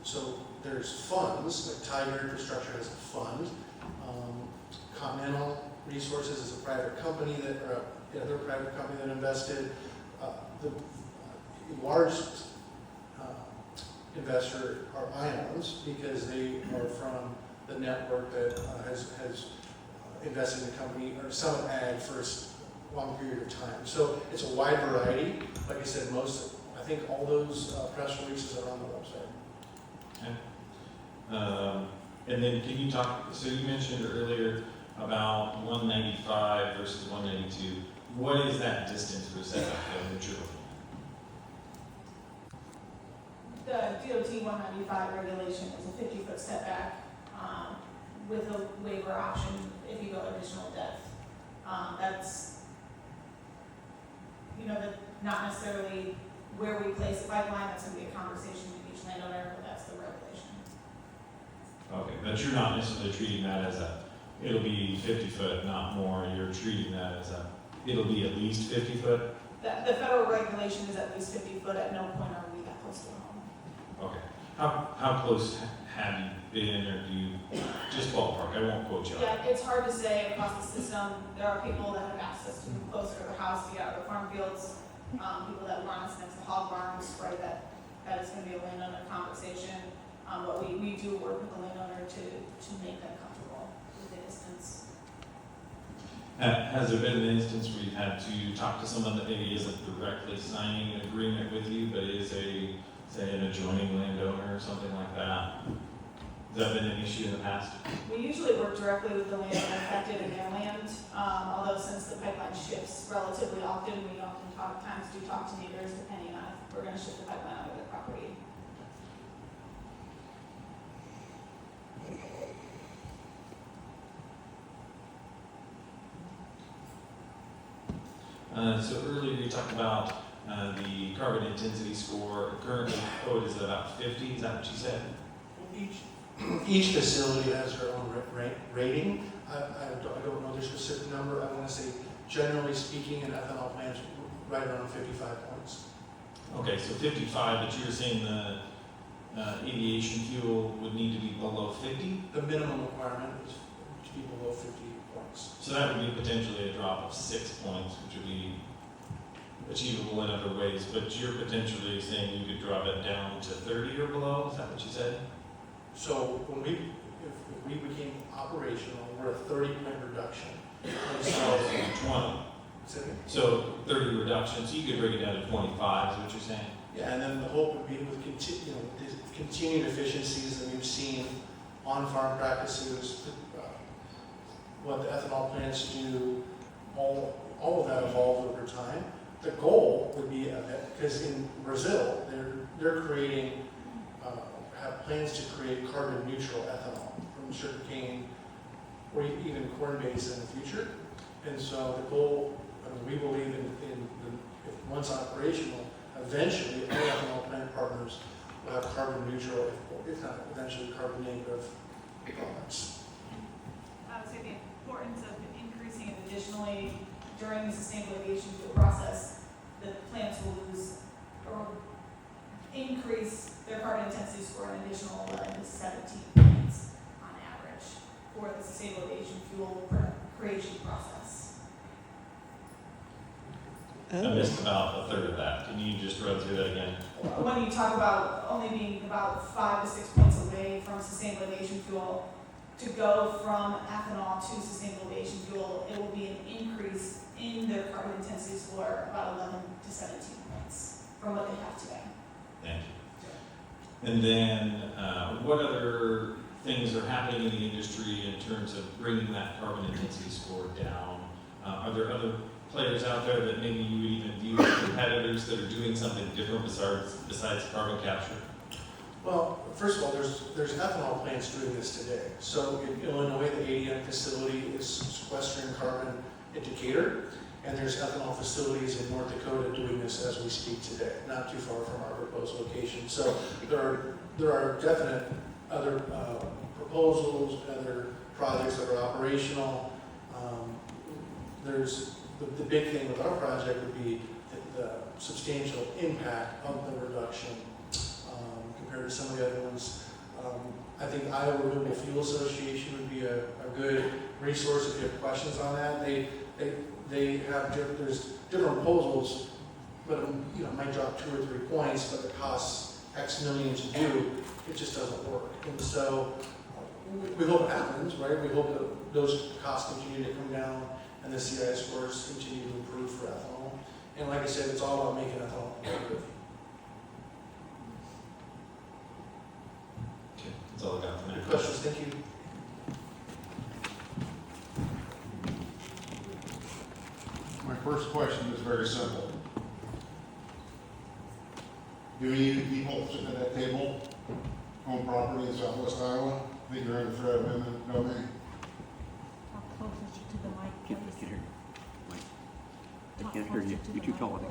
so there's funds, like Tiger Infrastructure has a fund. Continental Resources is a private company they're a private company that invested. The large investor are Iowans because they are from the network that has invested in the company or Summit Ag for a long period of time. So it's a wide variety. Like I said, I think all those press releases are on the website. Okay. And then can you talk, so you mentioned earlier about 195 versus 192. What is that distance for setback that you're looking The DOT 195 regulation is a 50-foot setback with a waiver option if you go additional depth. That's, not necessarily where we place the pipeline. That's going to be a conversation with each landowner, but that's the regulation. Okay, but you're not necessarily treating that as it'll be 50 foot, not more. You're treating that as it'll be at least 50 foot? The federal regulation is at least 50 foot. At no point are we that close to the home. Okay. How close have you been, or do you, just ballpark, I won't quote you. Yeah, it's hard to say across the system. There are people that have access to move closer to the house to get out of the farm fields, people that run us next to hog barns, right, that is going to be a landowner conversation. But we do work with the landowner to make them comfortable with the distance. Has there been an instance where you've had to talk to someone that maybe isn't directly signing an agreement with you, but is say an adjoining landowner or something like that? Has that been an issue in the past? We usually work directly with the landowner affected in their land, although since the pipeline shifts relatively often, we oftentimes do talk to neighbors depending on if we're going to shift the pipeline out of their property. So earlier you talked about the carbon intensity score. Currently, code is at about 50. Is that what you said? Each facility has their own rating. I don't know their specific number. I want to say, generally speaking, an ethanol plant's right around 55 points. Okay, so 55, but you're saying the aviation fuel would need to be below 50? The minimum requirement is to be below 50 points. So that would be potentially a drop of 6 points, which would be achievable in other ways, but you're potentially saying you could drop it down to 30 or below? Is that what you said? So if we became operational, we're a 30-point reduction. So 20. So 30 reduction, so you could bring it down to 25 is what you're saying? Yeah, and then the hope would be with continued efficiencies that we've seen on-farm practices, what the ethanol plants do, all of that evolved over time. The goal would be, because in Brazil, they're creating, have plans to create carbon neutral ethanol from sugarcane or even corn-based in the future. And so the goal, we believe if once operational, eventually all ethanol plant partners will have carbon neutral, if not eventually carbon negative products. I would say the importance of increasing it additionally during the sustainable aviation fuel process, the plants will lose or increase their carbon intensity score an additional 11 to 17 points on average for the sustainable aviation fuel creation process. I missed about a third of that. Can you just run through that again? When you talk about only being about 5 to 6 points away from sustainable aviation fuel, to go from ethanol to sustainable aviation fuel, it will be an increase in their carbon intensity score about 11 to 17 points from what they have today. Thank you. And then, what other things are happening in the industry in terms of bringing that carbon intensity score down? Are there other players out there that maybe you would even view as competitors that are doing something different besides carbon capture? Well, first of all, there's ethanol plants doing this today. So in Illinois, the ADM facility is sequestering carbon into Decatur, and there's ethanol facilities in North Dakota doing this as we speak today, not too far from our proposed location. So there are definite other proposals, other projects that are operational. There's the big thing with our project would be the substantial impact of the reduction compared to some of the other ones. I think Iowa Renewable Fuel Association would be a good resource if you have questions on that. They have there's different proposals, but it might drop 2 or 3 points, but it costs X million to do. It just doesn't work. And so we hope it happens, right? We hope that those costs continue to come down and the CI scores continue to improve for ethanol. And like I said, it's all about making ethanol competitive. Okay, that's all I got for now. Good questions, thank you. My first question is very simple. Do any of the people sitting at that table own property in southwest Iowa? Think you're under threat of eminent domain? Talk closer to the mic, please. I can't hear you. You keep calling.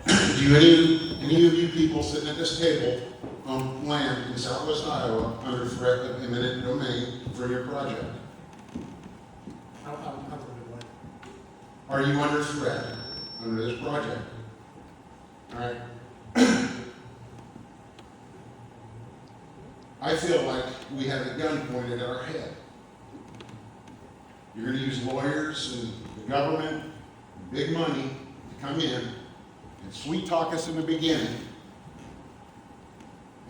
Do any of you people sitting at this table own land in southwest Iowa under threat of eminent domain for your project? I'm from Des Moines. Are you under threat under this project? All right. I feel like we have a gun pointed at our head. You're going to use lawyers and the government, and big money to come in and sweet talk us in the beginning.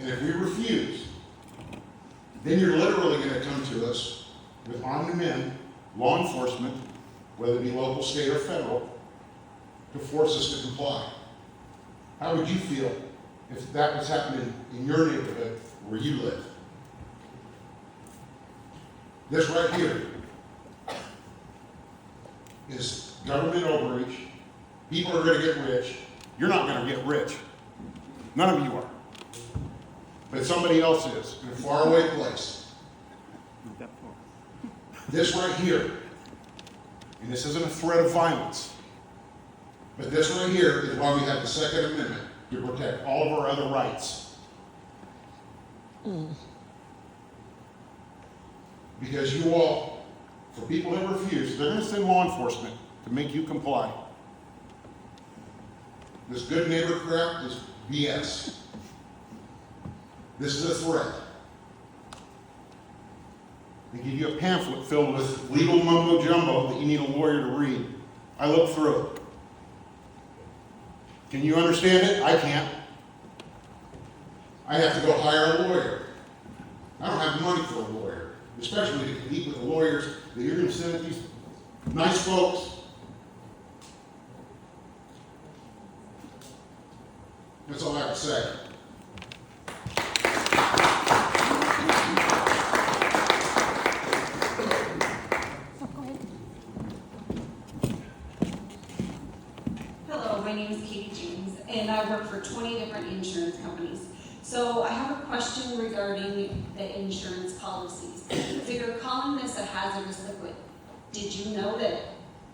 And if we refuse, then you're literally going to come to us with armed men, law enforcement, whether it be local, state, or federal, to force us to comply. How would you feel if that was happening in your neighborhood where you live? This right here is government overreach. People are going to get rich. You're not going to get rich. None of you are. But somebody else is in a faraway place. This right here, and this isn't a threat of violence, but this right here is why we have the Second Amendment, to protect all of our other rights. Because you all, for people that refuse, they're going to send law enforcement to make you comply. This good neighbor crap is BS. This is a threat. They give you a pamphlet filled with legal mumbo jumbo that you need a lawyer to read. I looked through it. Can you understand it? I can't. I have to go hire a lawyer. I don't have money for a lawyer, especially to compete with the lawyers that you're going to send these nice folks. That's all I have to say. Hello, my name is Katie James, and I work for 20 different insurance companies. So I have a question question regarding the insurance policies. So you're calling this a hazardous liquid. Did you know that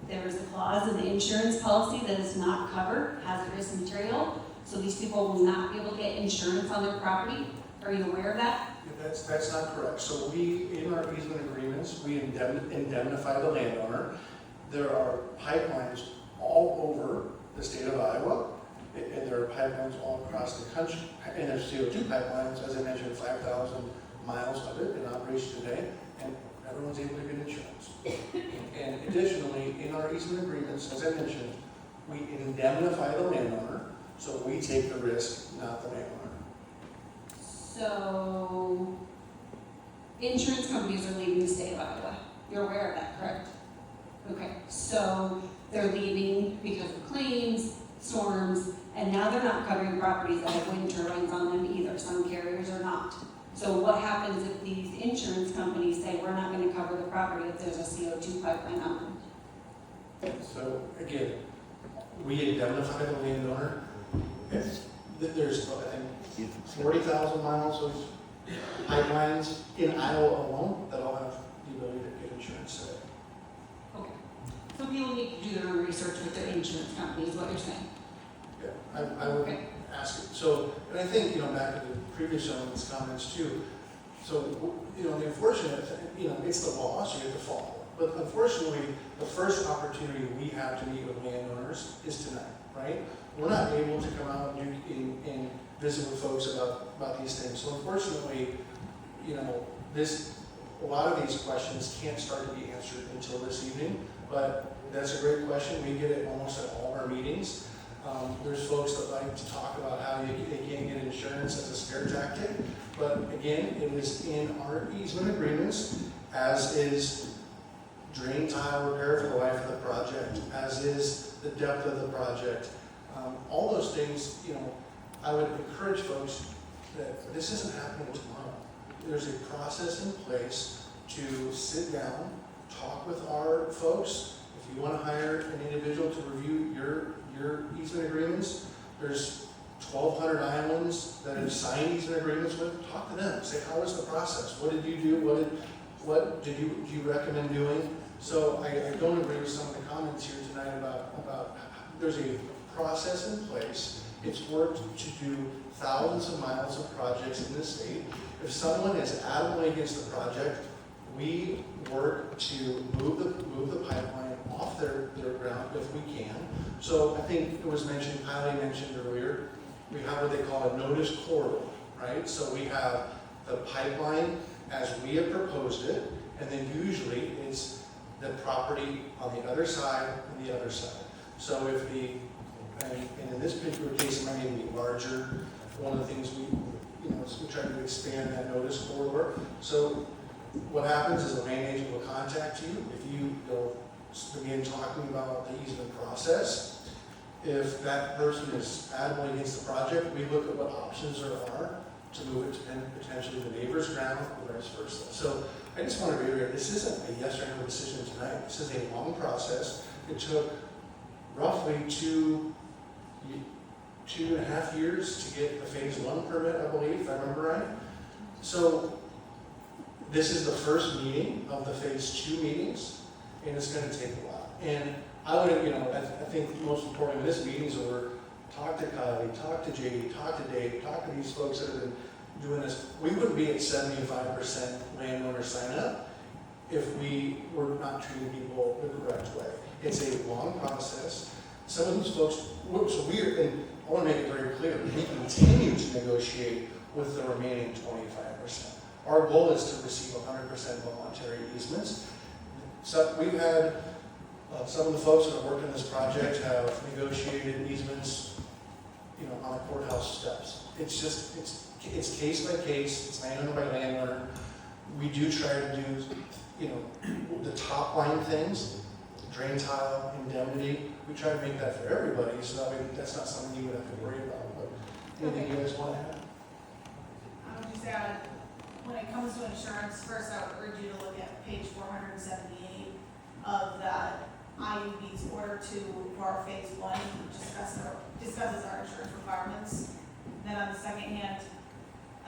there is a clause in the insurance policy that does not cover hazardous material? So these people will not be able to get insurance on their property? Are you aware of that? Yeah, that's not correct. So we, in our easement agreements, we indemnify the landowner. There are pipelines all over the state of Iowa, and there are pipelines all across the country. And there's CO2 pipelines, as I mentioned, 5,000 miles of it in operation today, and everyone's able to get insurance. And additionally, in our easement agreements, as I mentioned, we indemnify the landowner, so we take the risk, not the landowner. So, insurance companies are leaving the state of Iowa. You're aware of that, correct? Okay, so they're leaving because of claims, storms, and now they're not covering properties that have wind turbines on them either. Some carriers are not. So what happens if these insurance companies say, we're not going to cover the property if there's a CO2 pipeline on them? So again, we indemnify the landowner. If there's, I think, 40,000 miles of pipelines in Iowa alone that all have the ability to get insurance today. Okay. Some people need to do their own research with their insurance companies, what you're saying. Yeah, I would ask it. So, and I think, back to the previous gentleman's comments too. So, the unfortunate, it's the law, so you have to follow. But unfortunately, the first opportunity we have to meet with landowners is tonight, right? We're not able to come out and visit with folks about these things. So unfortunately, a lot of these questions can't start to be answered until this evening. But that's a great question. We get it almost at all our meetings. There's folks that like to talk about how they can't get insurance as a scare tactic. But again, it is in our easement agreements, as is drain tile repair for the life of the project, as is the depth of the project. All those things, I would encourage folks that this isn't happening tomorrow. There's a process in place to sit down, talk with our folks. If you want to hire an individual to review your easement agreements, there's 1,200 Iowans that have signed easement agreements with. Talk to them. Say, how was the process? What did you do? What do you recommend doing? So I don't agree with some of the comments here tonight about there's a process in place. It's worked to do thousands of miles of projects in this state. If someone is adamantly against the project, we work to move the pipeline off their ground if we can. So I think it was mentioned, Kylie mentioned earlier, we have what they call a notice corridor, right? So we have the pipeline as we have proposed it, and then usually it's the property on the other side and the other side. So if and in this particular case, it might even be larger. One of the things we try to expand that notice corridor. So what happens is a land agent will contact you if you begin talking about the easement process. If that person is adamantly against the project, we look at what options there are to move it to potentially the neighbor's ground or vice versa. So I just want to reiterate, this isn't a yes or no decision tonight. This is a long process. It took roughly two and a half years to get the phase 1 permit, I believe, if I remember right. So this is the first meeting of the phase 2 meetings, and it's going to take a while. And I would, I think most important in this meeting is over, talk to Kylie, talk to JD, talk to Dave, talk to these folks that have been doing this. We wouldn't be at 75% landowner sign up if we were not treating people the correct way. It's a long process. Some of these folks, so weird, and I want to make it very clear, we continue to negotiate with the remaining 25%. Our goal is to receive 100% voluntary easements. So we've had some of the folks that have worked in this project have negotiated easements, on the courthouse steps. It's just, it's case by case, it's landowner by landowner. We do try to do, the top line things, drain tile, indemnity. We try to make that for everybody, so that way that's not something you would have to worry about. But anything you guys want to add? I would just add, when it comes to insurance, first I would urge you to look at page 478 of that IUB's order to our phase 1, which discusses our insurance requirements. Then on the second hand,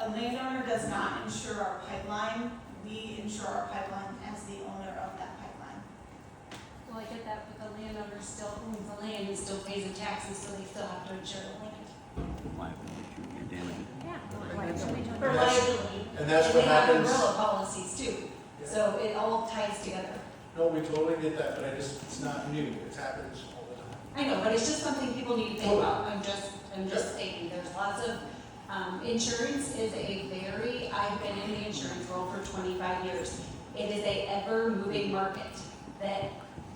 the landowner does not insure our pipeline. We insure our pipeline as the owner of that pipeline. Well, I get that, but the landowner still owns the land and still pays the taxes, so they still have to insure the land. For liability. And that's what they have happens. umbrella policies too, so it all ties together. No, we totally get that, but it's not new, it happens all the time. I know, but it's just something people need to think about. I'm just stating, there's lots of, insurance is I've been in the insurance world for 25 years. It is a ever-moving market that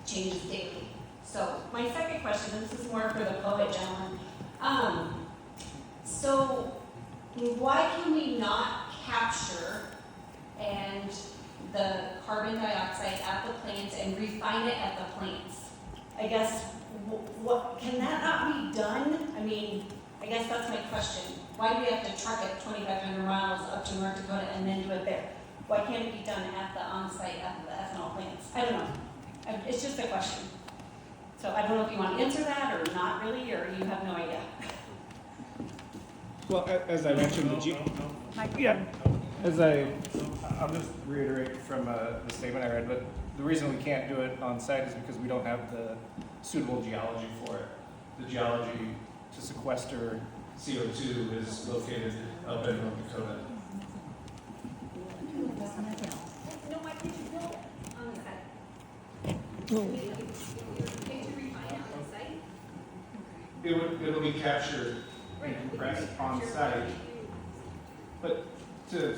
changes daily. So my second question, this is more for the poet gentleman. So why can we not capture the carbon dioxide at the plants and refine it at the plants? I guess, what can that not be done? I mean, I guess that's my question. Why do we have to truck it 2,500 miles up to North Dakota and then do it there? Why can't it be done at the on-site, at the ethanol plants? I don't know. It's just a question. So I don't know if you want to answer that or not really, or you have no idea. Well, as I mentioned, I'll just reiterate from the statement I read, but the reason we can't do it on site is because we don't have the suitable geology for it. The geology to sequester CO2 is located up in North Dakota. No, why can't you build it on the site? Can't you refine it on the site? It'll be captured and compressed on site, but to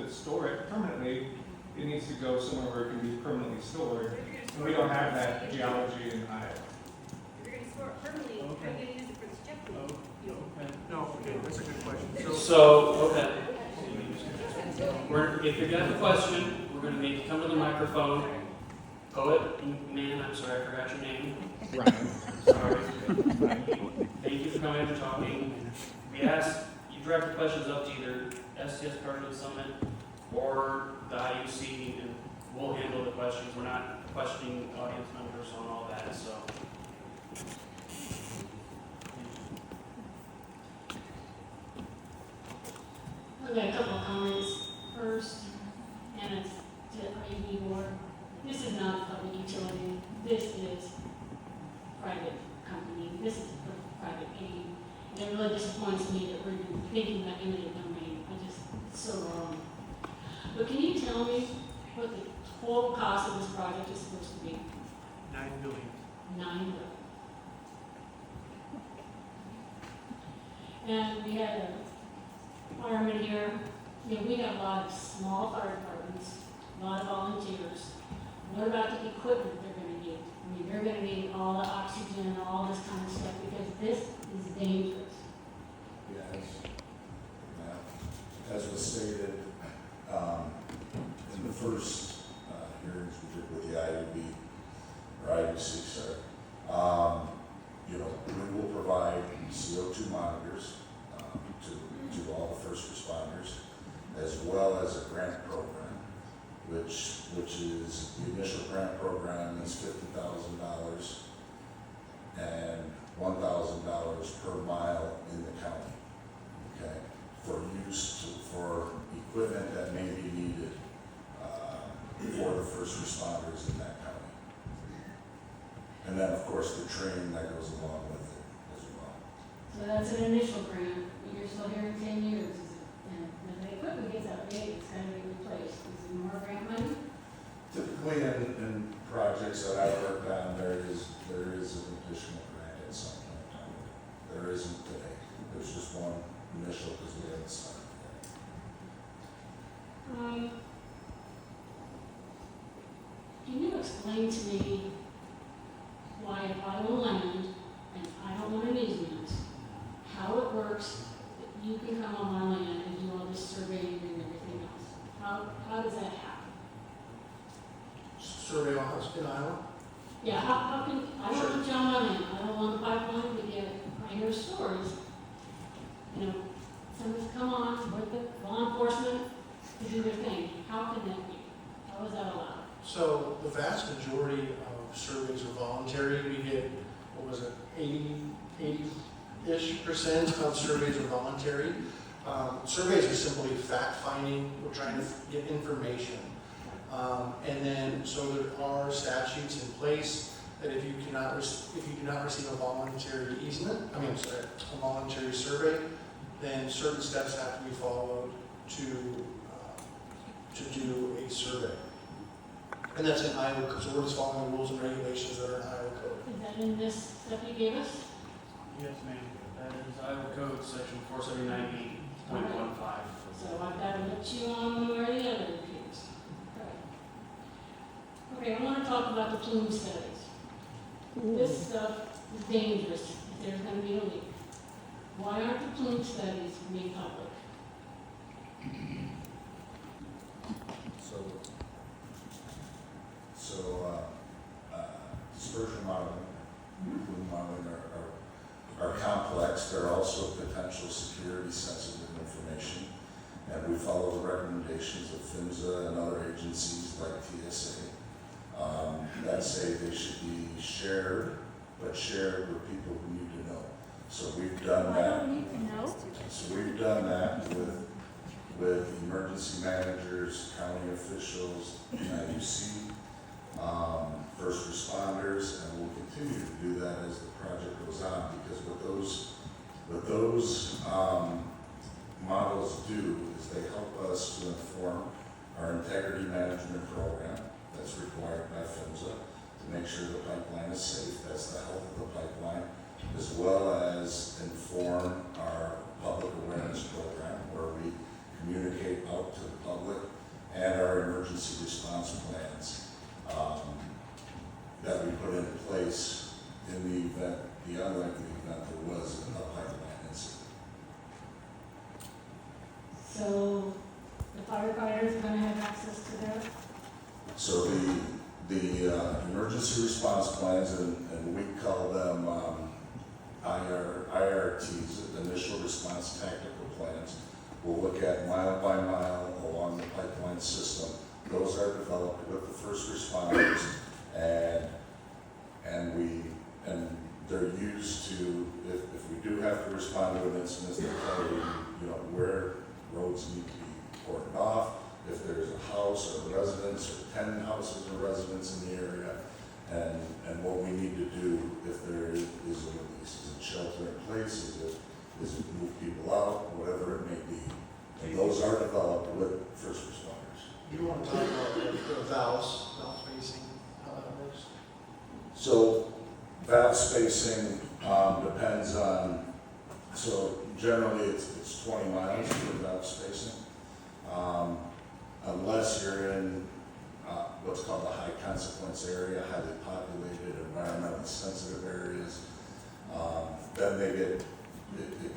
store it permanently, it needs to go somewhere where it can be permanently stored. And we don't have that geology in Iowa. If you're gonna store it permanently, how are you gonna use it for the jet fuel? No, okay, that's a good question. Okay. If you're gonna have a question, we're gonna make you come to the microphone. Poet, man, I'm sorry, I forgot your name. Ryan. Sorry. Thank you for coming and talking. We asked, you direct the questions up to either STS Partial Summit or the IUC, and we'll handle the questions. We're not questioning audience members on all that, so. I've got a couple of comments. First, and it's to the IUB board. This is not a public utility. This is private company. This is a private aid. And it really disappoints me that we're thinking about eminent domain. It's so wrong. But can you tell me what the total cost of this project is supposed to be? $9 billion. $9 billion. And we had a fireman here. We have a lot of small fire departments, a lot of volunteers. What about the equipment they're going to need? I mean, they're going to need all the oxygen and all this kind of stuff because this is dangerous. Yes. As was stated in the first hearings we did with the IUB, or IUC, we will provide CO2 monitors to all the first responders, as well as a grant program, which is, the initial grant program is $50,000 and $1,000 per mile in the county, okay, for for equipment that may be needed for the first responders in that county. And then, of course, the training that goes along with it as well. So that's an initial grant, but you're still here in 10 years. And when the equipment gets outdated, it's got to be replaced. Is there more grant money? Typically in projects that I've worked on, there is an additional grant at some point in time. There isn't today. There's just one initial because we haven't started yet. Can you explain to me why if I own land and I don't want an easement, how it works that you can come on my land and do all this surveying and everything else? How does that happen? Survey office in Iowa? Yeah, how can, I don't want to jump on in, I don't want the pipeline to get, I hear stories. Somebody's come on with the law enforcement to do their thing. How can that be? How is that allowed? So the vast majority of surveys are voluntary. We get, 80-ish% of surveys are voluntary. Surveys are simply fact-finding, we're trying to get information. And then, so there are statutes in place that if you do not receive a voluntary easement, a voluntary survey, then certain steps have to be followed to do a survey. And that's in Iowa code, so we're just following the rules and regulations that are in Iowa code. Is that in this stuff you gave us? Yes, ma'am. That is Iowa Code Section 479.15. So I've got to let you on one way or the other, it appears. Okay, I want to talk about the plume studies. This stuff is dangerous if there's going to be a leak. Why aren't the plume studies made public? Dispersion modeling, plume modeling are complex. They're also potential security sensitive information. And we follow the recommendations of PHMSA and other agencies like TSA that say they should be shared, but shared with people who need to know. So we've done that. I don't need to know. So we've done that with emergency managers, county officials, lUC, first responders, and we'll continue to do that as the project goes on, because what those models do is they help us to inform our integrity management program that's required by PHMSA to make sure the pipeline is safe. That's the health of the pipeline, as well as inform our public awareness program, where we communicate out to the public, and our emergency response plans that we put in place in the unlikely event there was a pipeline incident. So the firefighters are going to have access to that? So the emergency response plans, and we call them IRTs, initial response tactical plans, we'll look at mile by mile along the pipeline system. Those are developed with the first responders, and they're used to, if we do have to respond to an incident, they'll tell you, where roads need to be cordoned off, if there's a house or a residence or 10 houses or residents in the area, and what we need to do if there is a release. Is it shelter in place? Is it move people out? Whatever it may be. And those are developed with first responders. You want to talk about the valve spacing, how that works? So valve spacing depends on, so generally it's 20 miles for valve spacing. Unless you're in what's called a high consequence area, highly populated, environmentally sensitive areas, then it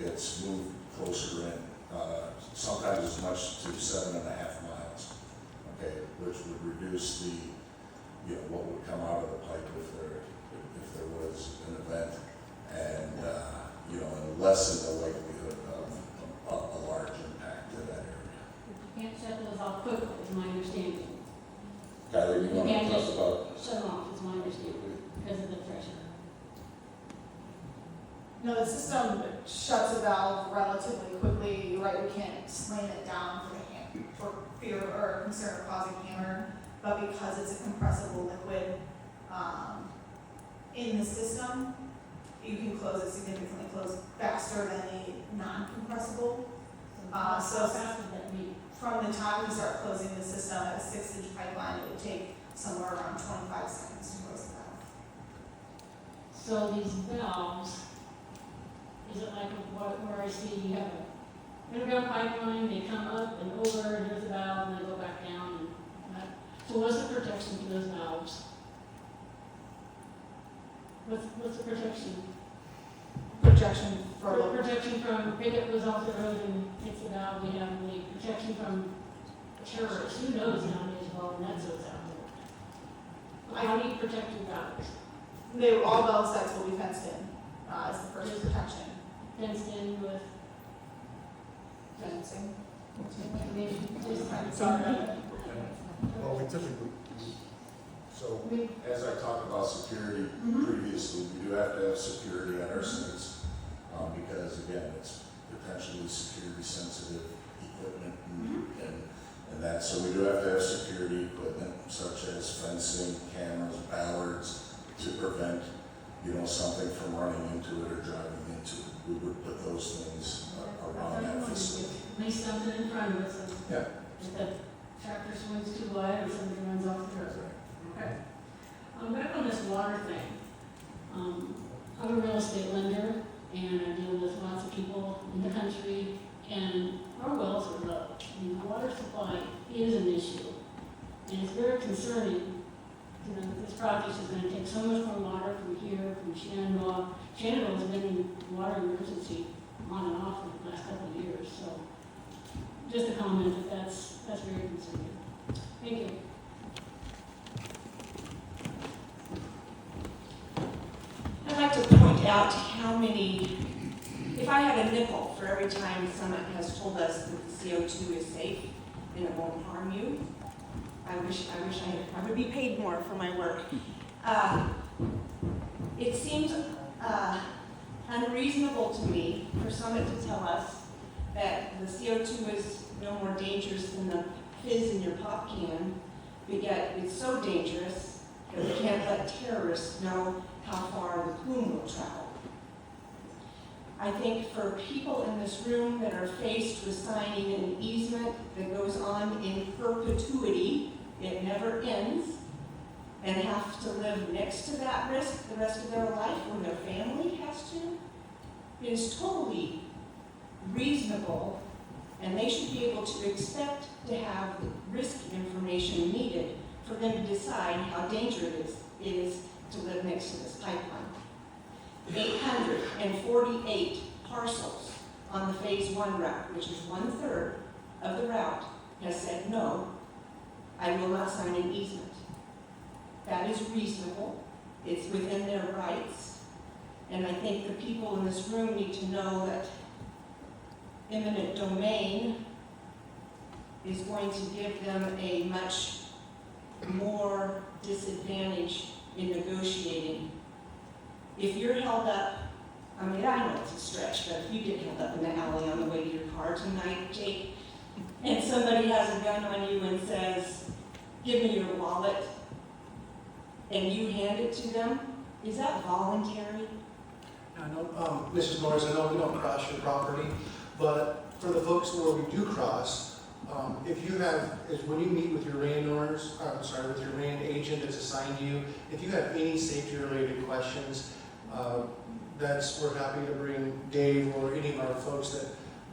gets moved closer in, sometimes as much to 7.5 miles, okay, which would reduce what would come out of the pipe if there was an event, and lessen the likelihood of a large impact to that area. You can't shut those off quickly, is my understanding. Kylie, you want can't to talk just about? shut them off, is my understanding, because of the pressure. No, the system shuts a valve relatively quickly. You're right, we can't slam it down for fear or concern of causing hammer, but because it's a compressible liquid in the system, you can close it significantly faster than a non-compressible. So fast would that be? from the time we start closing the system at a 6-inch pipeline, it would take somewhere around 25 seconds to close the valve. So these valves, is it like where I see you have an underground pipeline, they come up and over, and there's a valve, and they go back down, and that. So what's the protection for those valves? What's the protection? Protection for Protection from, pickup goes off the road and hits the valve, we have the protection from terrorists, who knows nowadays, well, and that's what's out there. How do you protect your valves? All valve sites will be fenced in, as the first protection. Fenced in with Fencing. I mean, just Sorry. Well, we typically, so as I talked about security previously, we do have to have security at our sites, because again, it's potentially security sensitive equipment and that. So we do have to have security equipment such as fencing, cameras, ballards to prevent, something from running into it or driving into it. We would put those things around that facility. At least something in front of it, so Yeah. if the tractor swings too wide or somebody runs off the road. Okay. Back on this water thing, I'm a real estate lender and I deal with lots of people in the country, and our wells are low. I mean, the water supply is an issue, and it's very concerning. This project is going to take so much more water from here, from Shenandoah. Shenandoah has been in water emergency on and off for the last couple of years, so just a comment that's very concerning. Thank you. I'd like to point out how many, if I had a nickel for every time Summit has told us that the CO2 is safe and it won't harm you, I would be paid more for my work. It seems unreasonable to me for Summit to tell us that the CO2 is no more dangerous than the fizz in your pop can, but yet it's so dangerous that we can't let terrorists know how far the plume will travel. I think for people in this room that are faced with signing an easement that goes on in perpetuity, it never ends, and have to live next to that risk the rest of their life when their family has to, it is totally reasonable, and they should be able to expect to have the risk information needed for them to decide how dangerous it is to live next to this pipeline. 848 parcels on the phase 1 route, which is 1/3 of the route, has said, no, I will not sign an easement. That is reasonable. It's within their rights. And I think the people in this room need to know that eminent domain is going to give them a much more disadvantage in negotiating. If you're held up, I mean, I know it's a stretch, but if you get held up in the alley on the way to your car tonight, Jake, and somebody has a gun on you and says, give me your wallet, and you hand it to them, is that voluntary? I know, Mrs. Norris, I know we don't cross your property, but for the folks where we do cross, if you have, when you meet with your landowners, with your land agent that's assigned to you, if you have any safety-related questions, we're happy to bring Dave or any of our folks that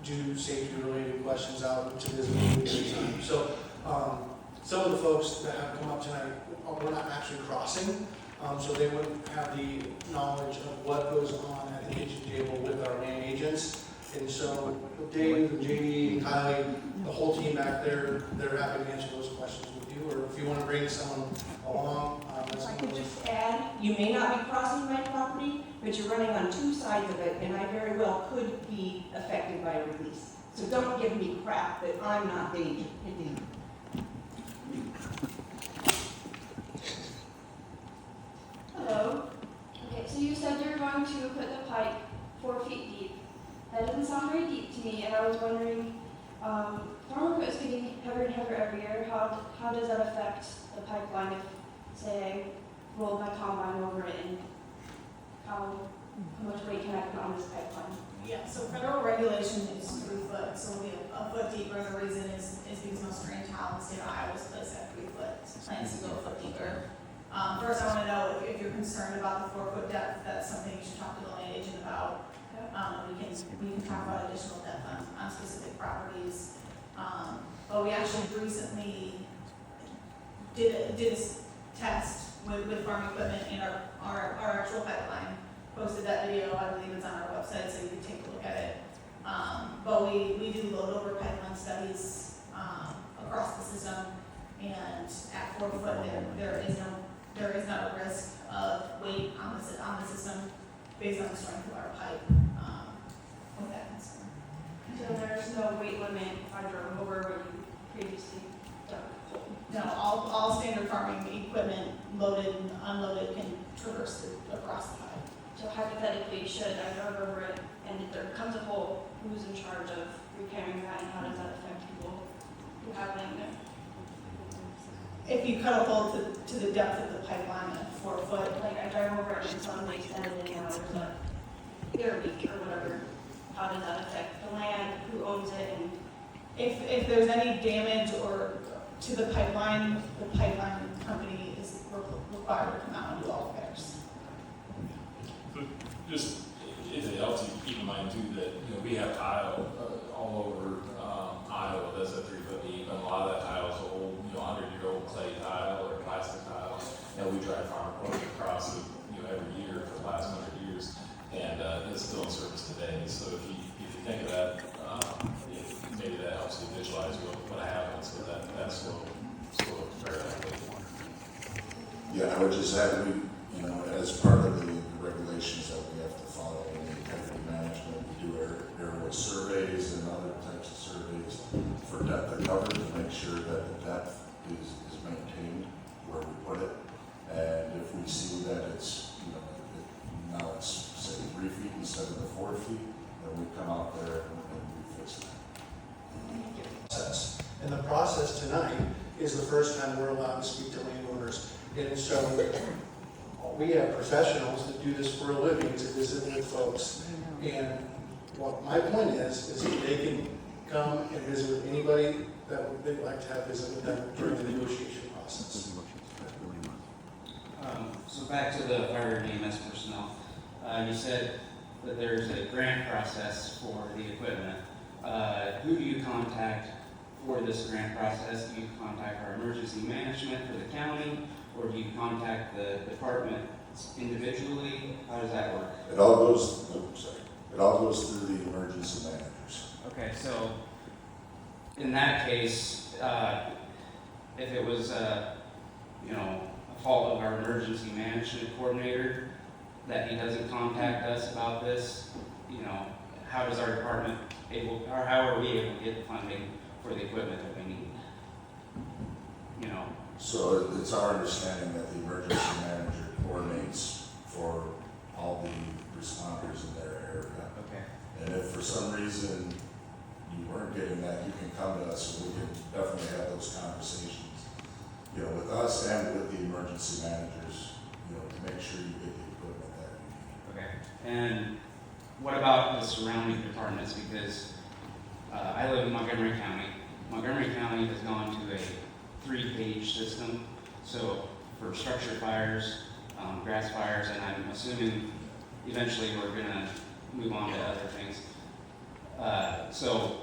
do safety-related questions out to visit with you anytime. So, some of the folks that have come up tonight, we're not actually crossing, so they wouldn't have the knowledge of what goes on at the kitchen table with our land agents. And so Dave and JD and Kylie, the whole team back there, they're happy to answer those questions with you, or if you want to bring someone along, If I could just add, you may not be crossing my property, but you're running on 2 sides of it, and I very well could be affected by a release. So don't give me crap that I'm not danger. Hello. Okay, so you said you're going to put the pipe 4 feet deep. That doesn't sound very deep to me, and I was wondering, farm equipment is getting heavier and heavier every year. How does that affect the pipeline if, say, I rolled my combine over it, and how much weight can I put on this pipeline? Yeah, so federal regulation is 3 foot, so we'll be a foot deeper. The reason is because most drain tile in the state of Iowa is placed at 3 foot. Plans to go a foot deeper. First, I want to know if you're concerned about the 4 foot depth. That's something you should talk to the land agent about. We can talk about additional depth on specific properties. But we actually recently did a test with farm equipment in our actual pipeline. Posted that video, I believe it's on our website, so you can take a look at it. But we do load over pipeline studies across the system, and at 4 foot there is not a risk of weight on the system based on the strength of our pipe. With that concern. So there's no weight limit if I drove over what you previously done? No, all standard farming equipment, loaded and unloaded, can traverse across the pipe. So hypothetically, should I drive over it and if there comes a hole, who's in charge of repairing that and how does that affect people who have land there? If you cut a hole to the depth of the pipeline at 4 foot, Like I drive over it and it's on the extended and now there's a air leak or whatever, how does that affect the land, who owns it, and if there's any damage or to the pipeline company is required to come out and do all repairs. But just, if it helps you, keep in mind too that, we have tile all over Iowa that's at 3 foot deep, and a lot of that tile is old, 100-year-old clay tile or plastic tile, and we drive farm equipment across it, every year for the last 100 years, and it's still in service today. So if you think of that, maybe that helps you visualize what happens with that slow very likely. Yeah, I would just add, as part of the regulations that we have to follow in the integrity management, we do aerial surveys and other types of surveys for depth of cover to make sure that the depth is maintained where we put it. And if we see that it's, now it's say 3 feet instead of the 4 feet, then we come out there and we fix that. Process. And the process tonight is the first time we're allowed to speak to landowners. And so we have professionals that do this for a living to visit with folks. And what my point is that they can come and visit with anybody that they'd like to have visit with them during the negotiation process. So back to the fire and EMS personnel. You said that there's a grant process for the equipment. Who do you contact for this grant process? Do you contact our emergency management for the county, or do you contact the department individually? How does that work? It all goes through the emergency managers. Okay, so in that case, if it was a fault of our emergency management coordinator that he doesn't contact us about this, how does our department how are we able to get the funding for the equipment that we need? So it's our understanding that the emergency manager coordinates for all the responders in their area. Okay. And if for some reason you weren't getting that, you can come to us and we can definitely have those conversations, with us and with the emergency managers, to make sure you get the equipment that you need. Okay. And what about the surrounding departments? Because I live in Montgomery County. Montgomery County has gone to a 3-page system. So for structure fires, grass fires, and I'm assuming eventually we're going to move on to other things. So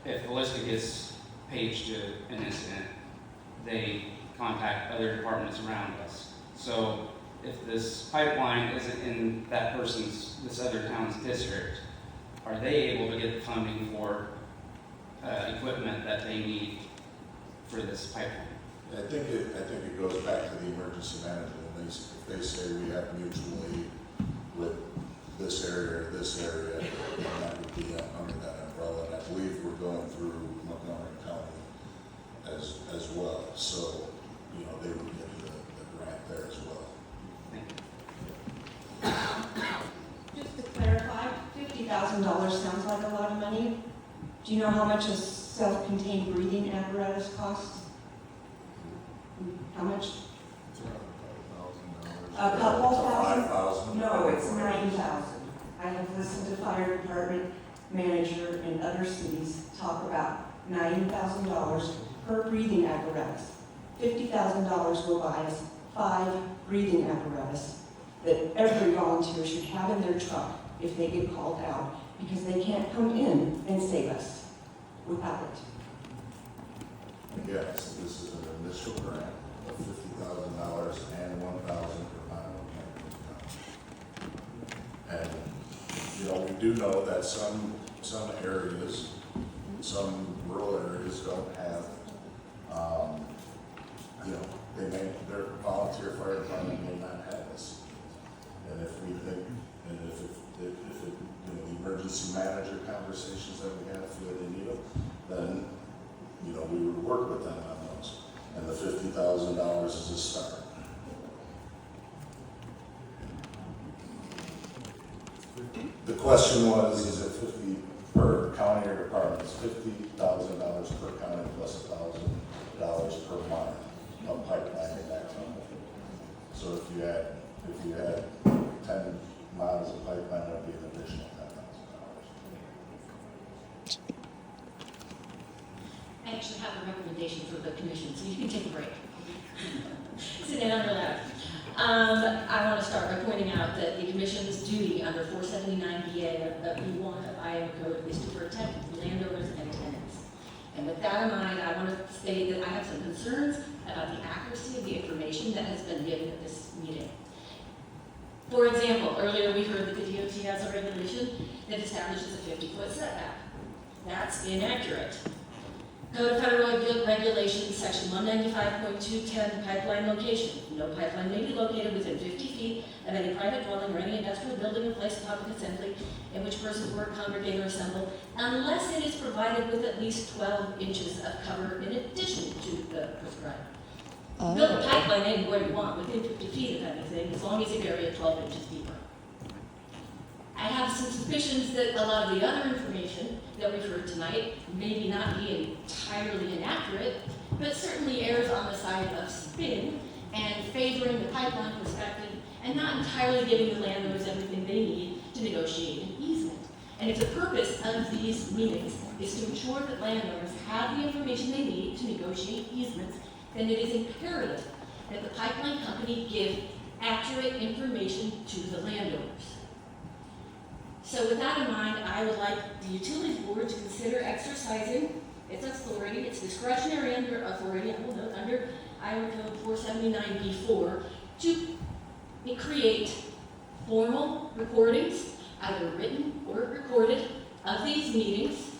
if Ballistic gets paged to an incident, they contact other departments around us. So if this pipeline isn't in this other town's district, are they able to get the funding for equipment that they need for this pipeline? I think it goes back to the emergency manager. If they say we have mutual aid with this area or this area, then that would be under that umbrella. And I believe we're going through Montgomery County as well. So, they would get the grant there as well. Just to clarify, $50,000 sounds like a lot of money. Do you know how much a self-contained breathing apparatus costs? How much? A couple thousand? No, it's 9,000. I have listened to fire department manager in other cities talk about $9,000 per breathing apparatus. $50,000 will buy us 5 breathing apparatus that every volunteer should have in their truck if they get called out, because they can't come in and save us without it. Again, so this is an initial grant of $50,000 and $1,000 per mile. And, we do know that some areas, some rural areas don't have, their volunteer fire department may not have this. And if we think, and if the emergency manager conversations that we have feel they need them, then, we would work with them on those. And the $50,000 is a start. question was, is it 50 per county or department? It's $50,000 per county plus $1,000 per mile of pipeline in that county. So if you had 10 miles of pipeline, that would be an additional $10,000. I actually have a recommendation for the commission, so you can take a break. Sit down on your lap. I want to start by pointing out that the commission's duty under 479BA of B1 of Iowa Code is to protect landowners and tenants. And with that in mind, I want to state that I have some concerns about the accuracy of the information that has been given at this meeting. For example, earlier we heard that the DOT has a regulation that establishes a 50-foot setback. That's inaccurate. Code of Federal Regulations, Section 195.210, pipeline location. No pipeline may be located within 50 feet of any private dwelling or any industrial building or place of public assembly in which persons work, congregate, or assemble, unless it is provided with at least 12 inches of cover in addition to the prescribed. Build a pipeline anywhere you want, within 50 feet of anything, as long as you bury it 12 inches deeper. I have some suspicions that a lot of the other information that we've heard tonight maybe not be entirely inaccurate, but certainly errs on the side of spin and favoring the pipeline perspective and not entirely giving the landowners everything they need to negotiate an easement. And if the purpose of these meetings is to ensure that landowners have the information they need to negotiate easements, then it is imperative that the pipeline company give accurate information to the landowners. So with that in mind, I would like the Utilities Board to consider exercising its authority, its discretionary authority, I will note, under Iowa Code 479B4, to create formal recordings, either written or recorded, of these meetings,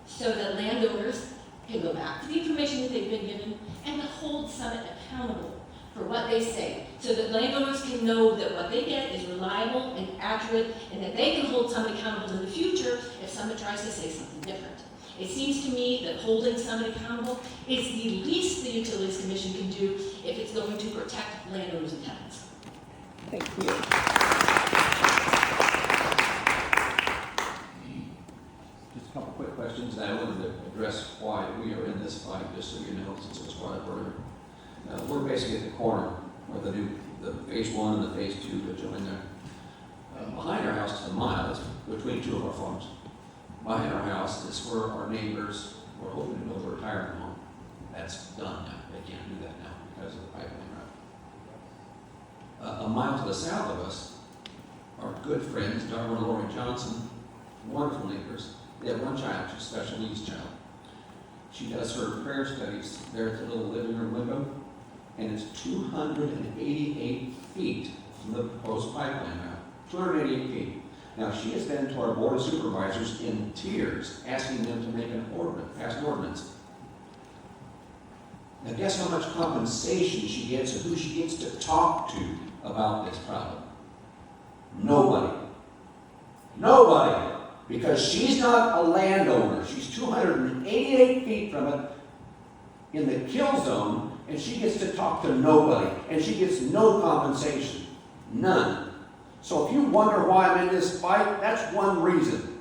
so that landowners can go back to the information that they've been given and to hold Summit accountable for what they say, so that landowners can know that what they get is reliable and accurate, and that they can hold Summit accountable in the future if Summit tries to say something different. It seems to me that holding Summit accountable is the least the Utilities Commission can do if it's going to protect landowners and tenants. Thank you. Just a couple quick questions, and I wanted to address why we are in this fight, just so you know, since it was brought up earlier. We're basically at the corner where the phase 1 and the phase 2 that join there. Behind our house is a mile, it's between two of our farms. Behind our house is where our neighbors were hoping to build a retirement home. That's done now. They can't do that now because of the pipeline route. A mile to the south of us, our good friends, Darwin and Lori Johnson, wonderful neighbors. They have one child, she's a special needs child. She does her prayer studies there at the little living room window, and it's 288 feet from the proposed pipeline route. 288 feet. Now, she has been to our board of supervisors in tears, asking them to make pass an ordinance. Now, guess how much compensation she gets and who she gets to talk to about this problem? Nobody. Nobody. Because she's not a landowner. She's 288 feet from it in the kill zone, and she gets to talk to nobody, and she gets no compensation. None. So if you wonder why I'm in this fight, that's one reason.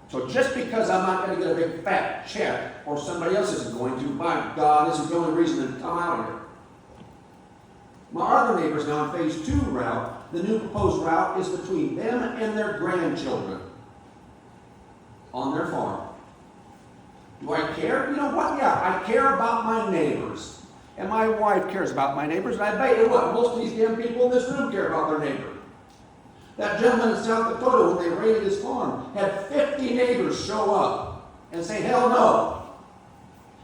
So just because I'm not going to get a big fat check, or somebody else isn't going to, my God, this is the only reason to come out here. My other neighbors now on phase 2 route, the new proposed route is between them and their grandchildren on their farm. Do I care? You know what? Yeah, I care about my neighbors. And my wife cares about my neighbors, and I bet you what, most of these damn people in this room care about their neighbor. That gentleman in South Dakota, when they raided his farm, had 50 neighbors show up and say, hell no.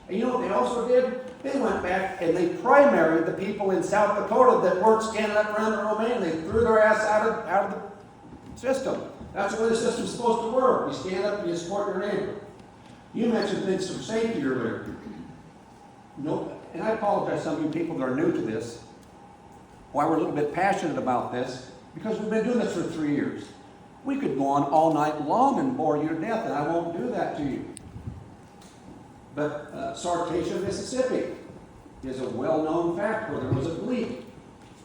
And you know what they also did? They went back and they primaried the people in South Dakota that weren't standing up around their own man. They threw their ass out of the system. That's the way the system's supposed to work. You stand up and you support your neighbor. You mentioned things from safety earlier. Nope. And I apologize to some of you people that are new to this, why we're a little bit passionate about this, because we've been doing this for 3 years. We could go on all night long and bore you to death, and I won't do that to you. But Sarkacia, Mississippi is a well-known fact where there was a leak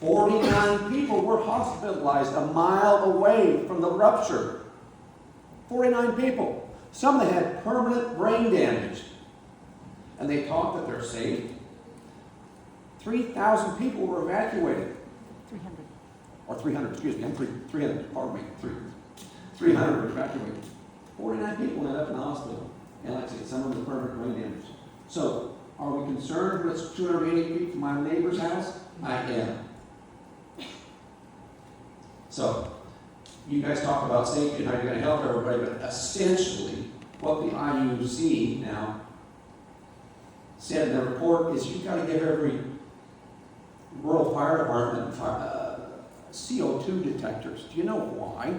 49 people were hospitalized a mile away from the rupture. 49 people. Some that had permanent brain damage. And they talk that they're safe. 3,000 people were evacuated. 300. Or 300, excuse me, 300, pardon me, 300 were evacuated. 49 people ended up in the hospital. And like I said, some of them with permanent brain damage. So, are we concerned with 280 feet from my neighbor's house? I am. So, you guys talk about safety and how you're going to help everybody, but essentially, what the lUC now said in the report is you've got to give every rural fire department CO2 detectors. Do you know why?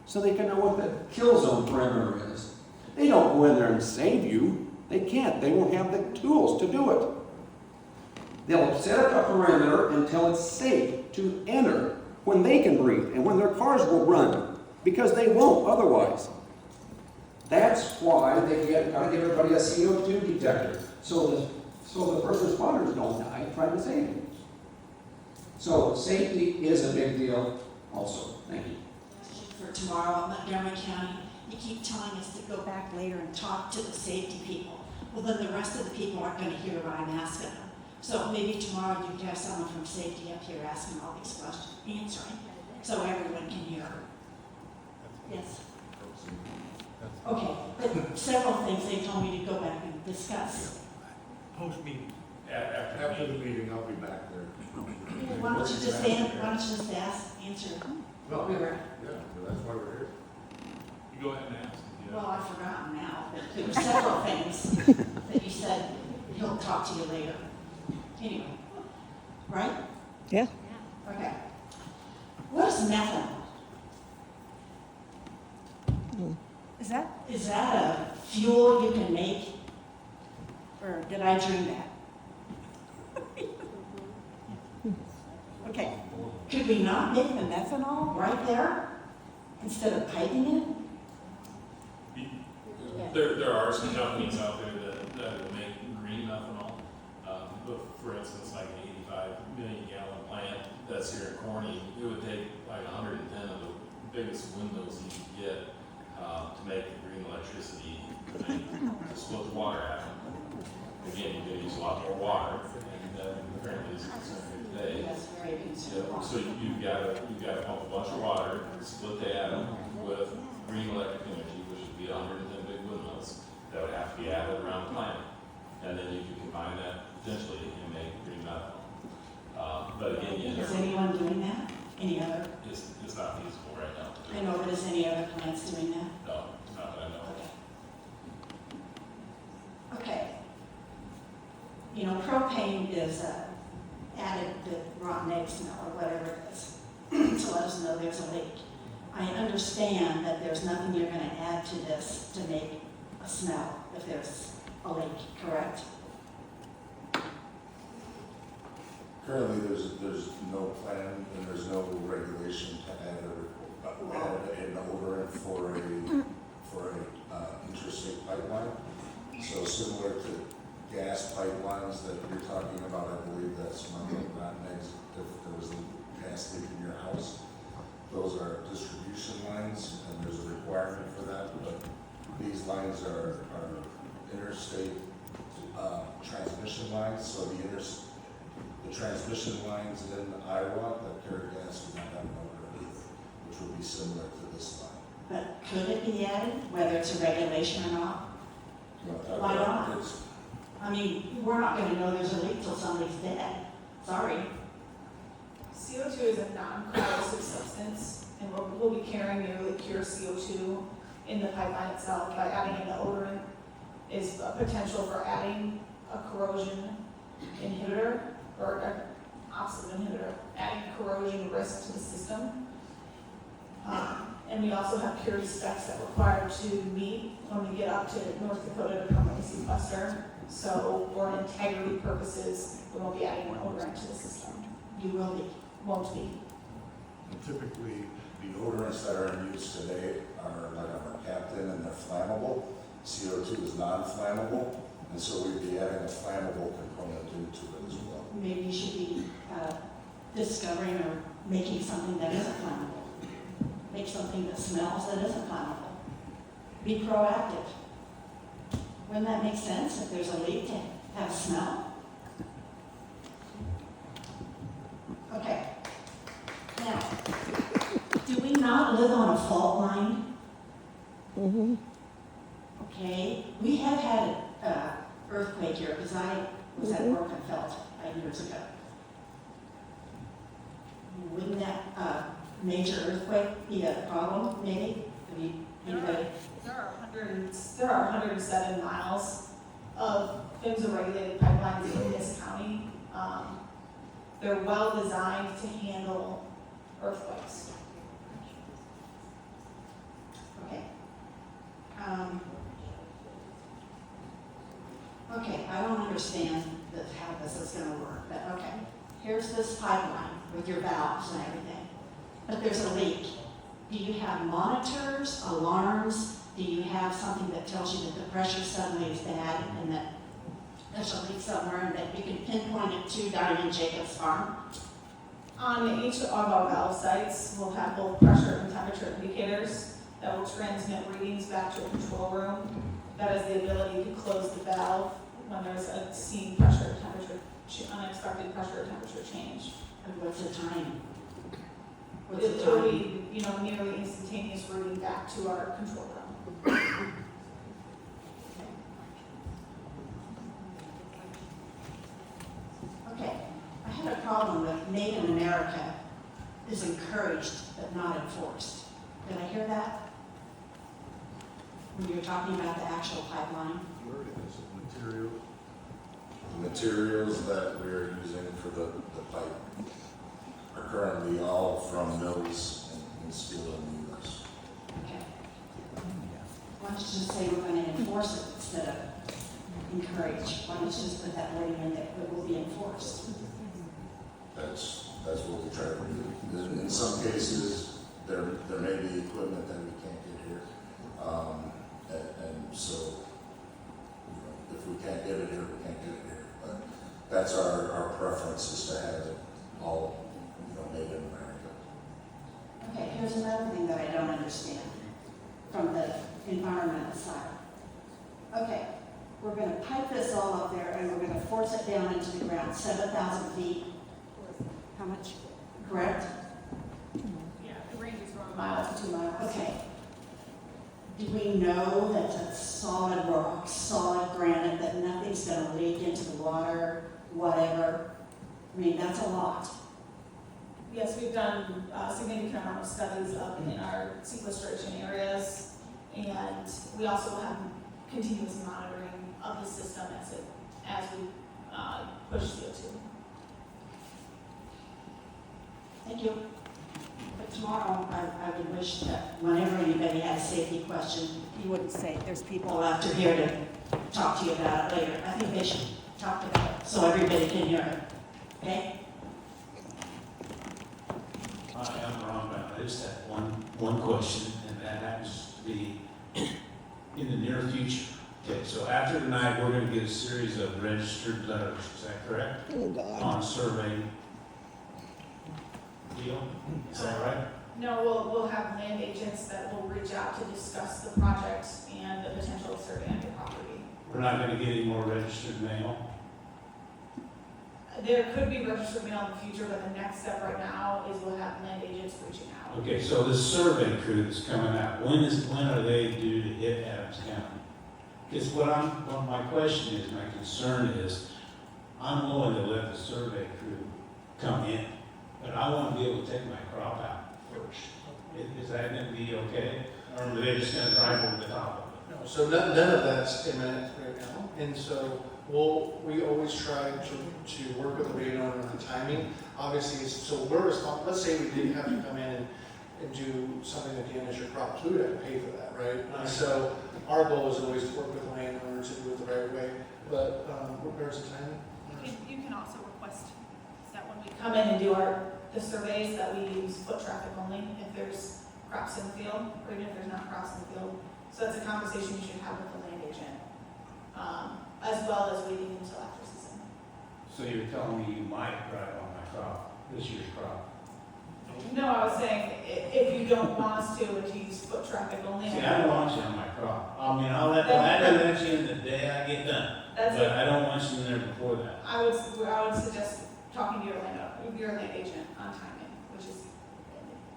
So they can know what the kill zone perimeter is. They don't go in there and save you. They can't. They won't have the tools to do it. They'll set up a perimeter until it's safe to enter when they can breathe and when their cars will run, because they won't otherwise. That's why they got to give everybody a CO2 detector, so the first responders don't die trying to save you. So safety is a big deal also. Thank you. For tomorrow in Montgomery County, you keep telling us to go back later and talk to the safety people. Well, then the rest of the people aren't going to hear what I'm asking them. So maybe tomorrow you could have someone from safety up here asking all these questions, answering, so everyone can hear. Yes. Okay, but several things they told me to go back and discuss. Post-meeting. After the meeting, I'll be back there. Why don't you just answer what we were. Yeah, that's why we're here. You go ahead and ask. Well, I've forgotten now, but there were several things that you said he'll talk to you later. Anyway, right? Yeah. Okay. What is methanol? Is that a fuel you can make? Or did I dream that? Okay. Could we not make the methanol right there instead of piping it? There are some companies out there that will make green methanol. For instance, like an 85 million gallon plant that's here in Corning, it would take like 110 of the biggest windmills you could get to make the green electricity to split the water out. Again, you're going to use a lot more water, and apparently is a concern today. That's very concerning. So you've got to pump a bunch of water, split the atom with green electric energy, which would be 110 big windmills that would have to be added around the planet. And then you could combine that potentially and make green methanol. But again, Is anyone doing that? Any other? It's not feasible right now. I know, but is any other plants doing that? No, not that I know of. Okay. You know, propane is added to rotten egg smell or whatever it is to let us know there's a leak. I understand that there's nothing you're going to add to this to make a smell if there's a leak, correct? Currently, there's no plan and there's no regulation to add an odorant for a interstate pipeline. So similar to gas pipelines that you're talking about, I believe that's one of the rotten eggs if there was a gas leak in your house. Those are distribution lines and there's a requirement for that, but these lines are interstate transmission lines, so the transmission lines in Iowa that carry gas do not have an odor either, which would be similar to this line. But could it be added, whether it's a regulation or not? Why not? I mean, we're not going to know there's a leak till somebody's dead. Sorry. CO2 is a non-corrosive substance, and we'll be carrying nearly pure CO2 in the pipeline itself. By adding in the odorant is a potential for adding a corrosion inhibitor or an oxidant inhibitor, adding corrosion risk to the system. And we also have purity specs that we're required to meet when we get up to North Dakota to become a sequester. So for integrity purposes, we won't be adding an odorant to the system. You will be. Won't be. And typically, the odorants that are in use today are like a mercaptan and they're flammable. CO2 is non-flammable, and so we'd be adding a flammable component into it as well. Maybe you should be discovering or making something that isn't flammable. Make something that smells that isn't flammable. Be proactive. Wouldn't that make sense if there's a leak to have a smell? Okay. Now, do we not live on a fault line? Mm-hmm. Okay, we have had an earthquake here because I was at work and felt it years ago. Wouldn't that major earthquake be a problem, maybe? I mean, anybody? There are 107 miles of PHMSA-regulated pipelines in this county. They're well designed to handle earthquakes. Okay. Okay, I don't understand how this is going to work, but okay. Here's this pipeline with your valves and everything, but there's a leak. Do you have monitors, alarms? Do you have something that tells you that the pressure suddenly is bad and that there's a leak somewhere and that you can pinpoint it to Diamond Jacobs Farm? On each of our valve sites, we'll have both pressure and temperature indicators that will transmit readings back to a control room. That has the ability to close the valve when there's a seen pressure, temperature, unexpected pressure or temperature change. And what's the time? It will be, nearly instantaneous reading back to our control room. Okay, I had a problem with Made in America is encouraged but not enforced. Did I hear that? When you were talking about the actual pipeline? The materials that we're using for the pipe are currently all from mills in steel and US. Okay. Why don't you just say we're going to enforce it instead of encourage? Why don't you just put that wording in there, it will be enforced? That's what we try to do. In some cases, there may be equipment that we can't get here. And so, if we can't get it here, we can't get it here. But that's our preference, is to have it all, made in America. Okay, here's another thing that I don't understand from the environmental side. Okay, we're going to pipe this all up there and we're going to force it down into the ground, 7,000 feet. How much? Correct? Yeah, it ranges from a mile to 2 miles. Okay. Do we know that it's solid rock, solid granite, that nothing's going to leak into the water, whatever? I mean, that's a lot. Yes, we've done a significant amount of studies up in our sequestration areas, and we also have continuous monitoring of the system as we push CO2. Thank you. But tomorrow, I would wish that whenever anybody had a safety question, you wouldn't say, there's people after here to talk to you about it later. I think they should talk about it so everybody can hear it. Okay? Hi, I'm Ron Brown. I just have one question, and that happens to be in the near future. Okay, so after tonight, we're going to get a series of registered letters. Is that correct? Oh, God. On survey deal? Is that right? No, we'll have land agents that will reach out to discuss the project and the potential survey of the property. We're not going to get any more registered mail? There could be registered mail in the future, but the next step right now is we'll have land agents reaching out. Okay, so the survey crew that's coming out, when are they due to hit Adams County? Because what my question is, my concern is, I'm willing to let the survey crew come in, but I want to be able to take my crop out first. Is that going to be okay? Or are they just going to drive over the top of it? No, so none of that's imminent right now, and so we always try to work with the rate owner on the timing. Obviously, so we're responsible. Let's say we did have to come in and do something that damages your crops, we would have to pay for that, right? And so our goal is always to work with the landowner to do it the right way. But where's the timing? You can also request that when we come in and do the surveys that we use foot traffic only if there's crops in the field, or even if there's not crops in the field. So that's a conversation you should have with the land agent, as well as waiting until after season. So you're telling me you might drive on my crop? this year's crop. No, I was saying, if you don't want us to use foot traffic only. See, I don't want you on my crop. I mean, I'll let you in the day I get done, That's but it. I don't want you in there before that. I would suggest talking to your land agent on timing, which is,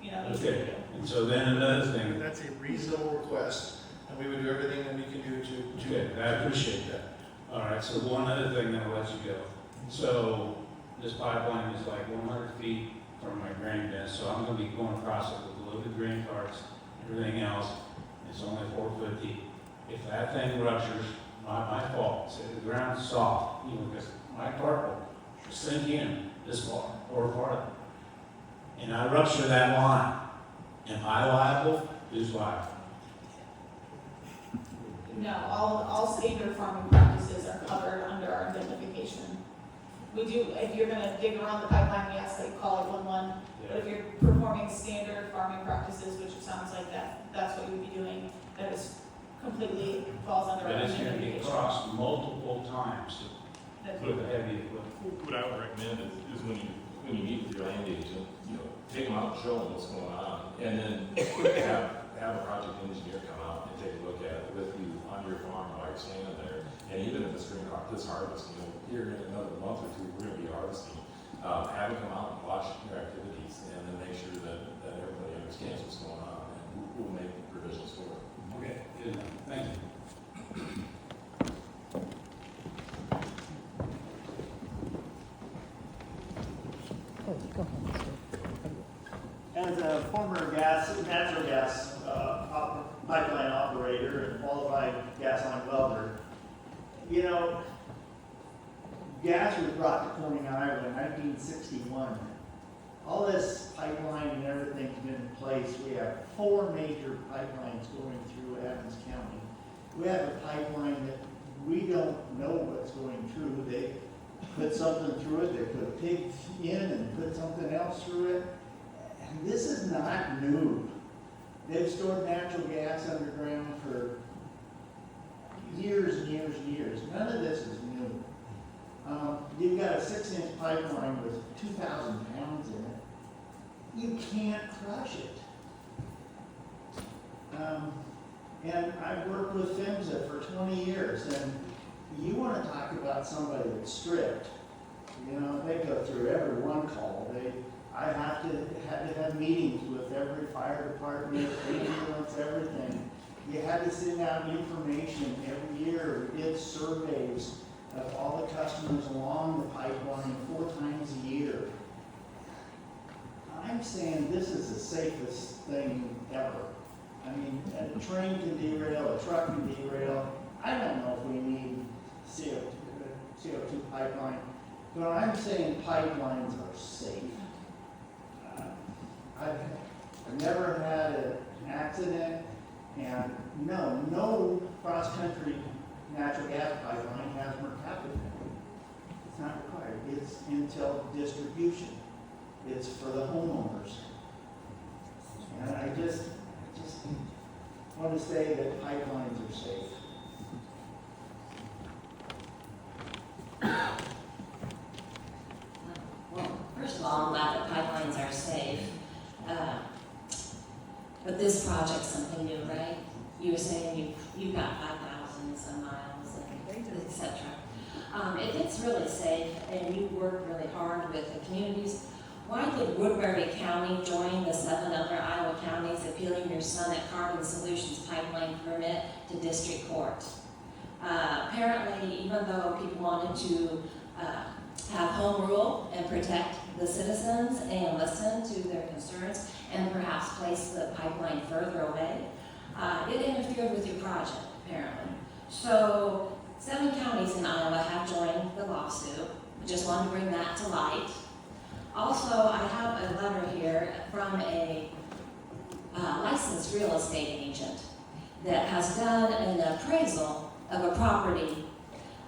easy to Okay, do. and so then another thing, That's a reasonable request, and we would do everything that we can do to. okay, I appreciate that. All right, so one other thing, then I'll let you go. So this pipeline is like 100 feet from my grain bin, so I'm gonna be going across it with loaded grain carts, everything else. It's only 4 foot deep. If that thing ruptures, not my fault. Say the ground's soft, because my cart will sink in this far or farther. And I rupture that line. Am I liable? Who's liable? No, all standard farming practices are covered under our indemnification. We do, if you're gonna dig around the pipeline, we ask that you call 811. But if you're performing standard farming practices, which it sounds like that's what you would be doing, that is completely falls under our But it's gonna be indemnification. crossed multiple times with the heavy equipment. What I would recommend is when you meet with your land agent, take them out and show them what's going on, and then have a project engineer come out and take a look at it with you on your farm while you're standing there. And even if it's during this harvest, here in another month or two, we're gonna be harvesting. Have them come out and watch your activities, and then make sure that everybody understands what's going on, and we'll make provisions for it. Okay, good enough. Thank you. As a former natural gas pipeline operator and qualified gas line welder, gas was brought to Corning, Iowa in 1961. All this pipeline and everything's been in place. We have 4 major pipelines going through Adams County. We have a pipeline that we don't know what's going through. They put something through it, they put a pig in and put something else through it. And this is not new. They've stored natural gas underground for years and years and years. None of this is new. You've got a 6-inch pipeline with 2,000 pounds in it. You can't crush it. And I've worked with PHMSA for 20 years, and you want to talk about somebody that's strict. They go through every one call. I had to have meetings with every fire department, ambulance, everything. You had to send out information every year. We did surveys of all the customers along the pipeline 4 times a year. I'm saying this is the safest thing ever. I mean, a train can derail, a truck can derail. I don't know if we need CO2 pipeline, but I'm saying pipelines are safe. I've never had an accident, and no cross-country natural gas pipeline has mercaptan. It's not required. It's until distribution. It's for the homeowners. And I just want to say that pipelines are safe. Well, first of all, I'm glad that pipelines are safe. But this project's something new, right? You were saying you've got 5,000 some miles and et cetera. If it's really safe and you work really hard with the communities, why did Woodbury County join the 7 other Iowa counties appealing your Summit Carbon Solutions pipeline permit to district court? Apparently, even though people wanted to have home rule and protect the citizens and listen to their concerns and perhaps place the pipeline further away, it interfered with your project, apparently. So 7 counties in Iowa have joined the lawsuit. Just wanted to bring that to light. Also, I have a letter here from a licensed real estate agent that has done an appraisal of a property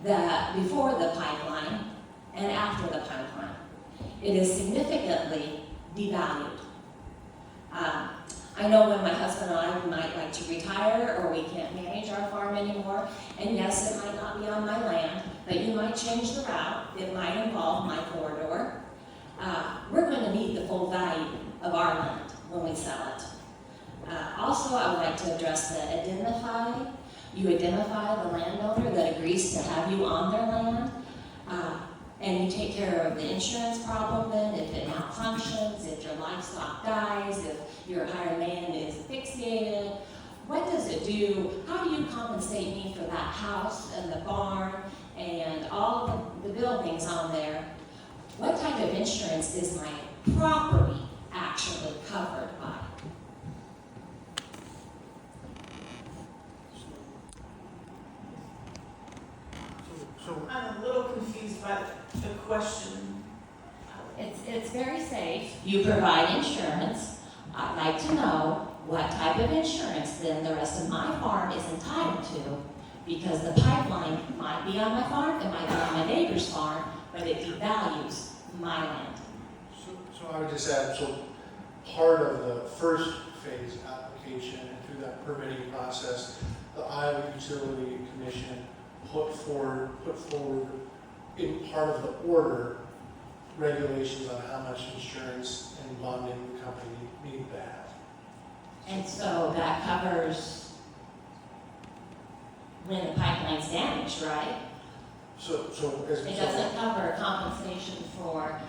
that before the pipeline and after the pipeline. It is significantly devalued. I know when my husband and I might like to retire or we can't manage our farm anymore, and yes, it might not be on my land, but you might change the route. It might involve my corridor. We're going full value of our land when we sell it. Also, I would like to address the identify. You identify the landowner that agrees to have you on their land, and you take care of the insurance problem then, if it malfunctions, if your livestock dies, if your hired man is asphyxiated. What does it do? How do you compensate me for that house and the barn and all the buildings on there? What type of insurance is my property actually covered by? I'm a little confused by the question. It's very safe. You provide insurance. I'd like to know what type of insurance then the rest of my farm is entitled to, because the pipeline might be on my farm, it might be on my neighbor's farm, but it devalues my land. So I would just add, so part of the first phase application and through that permitting process, the Iowa Utility Commission put forward in part of the order regulations on how much insurance and bonding the company need to have. And so that covers when the pipeline's damaged, right? So it doesn't cover compensation for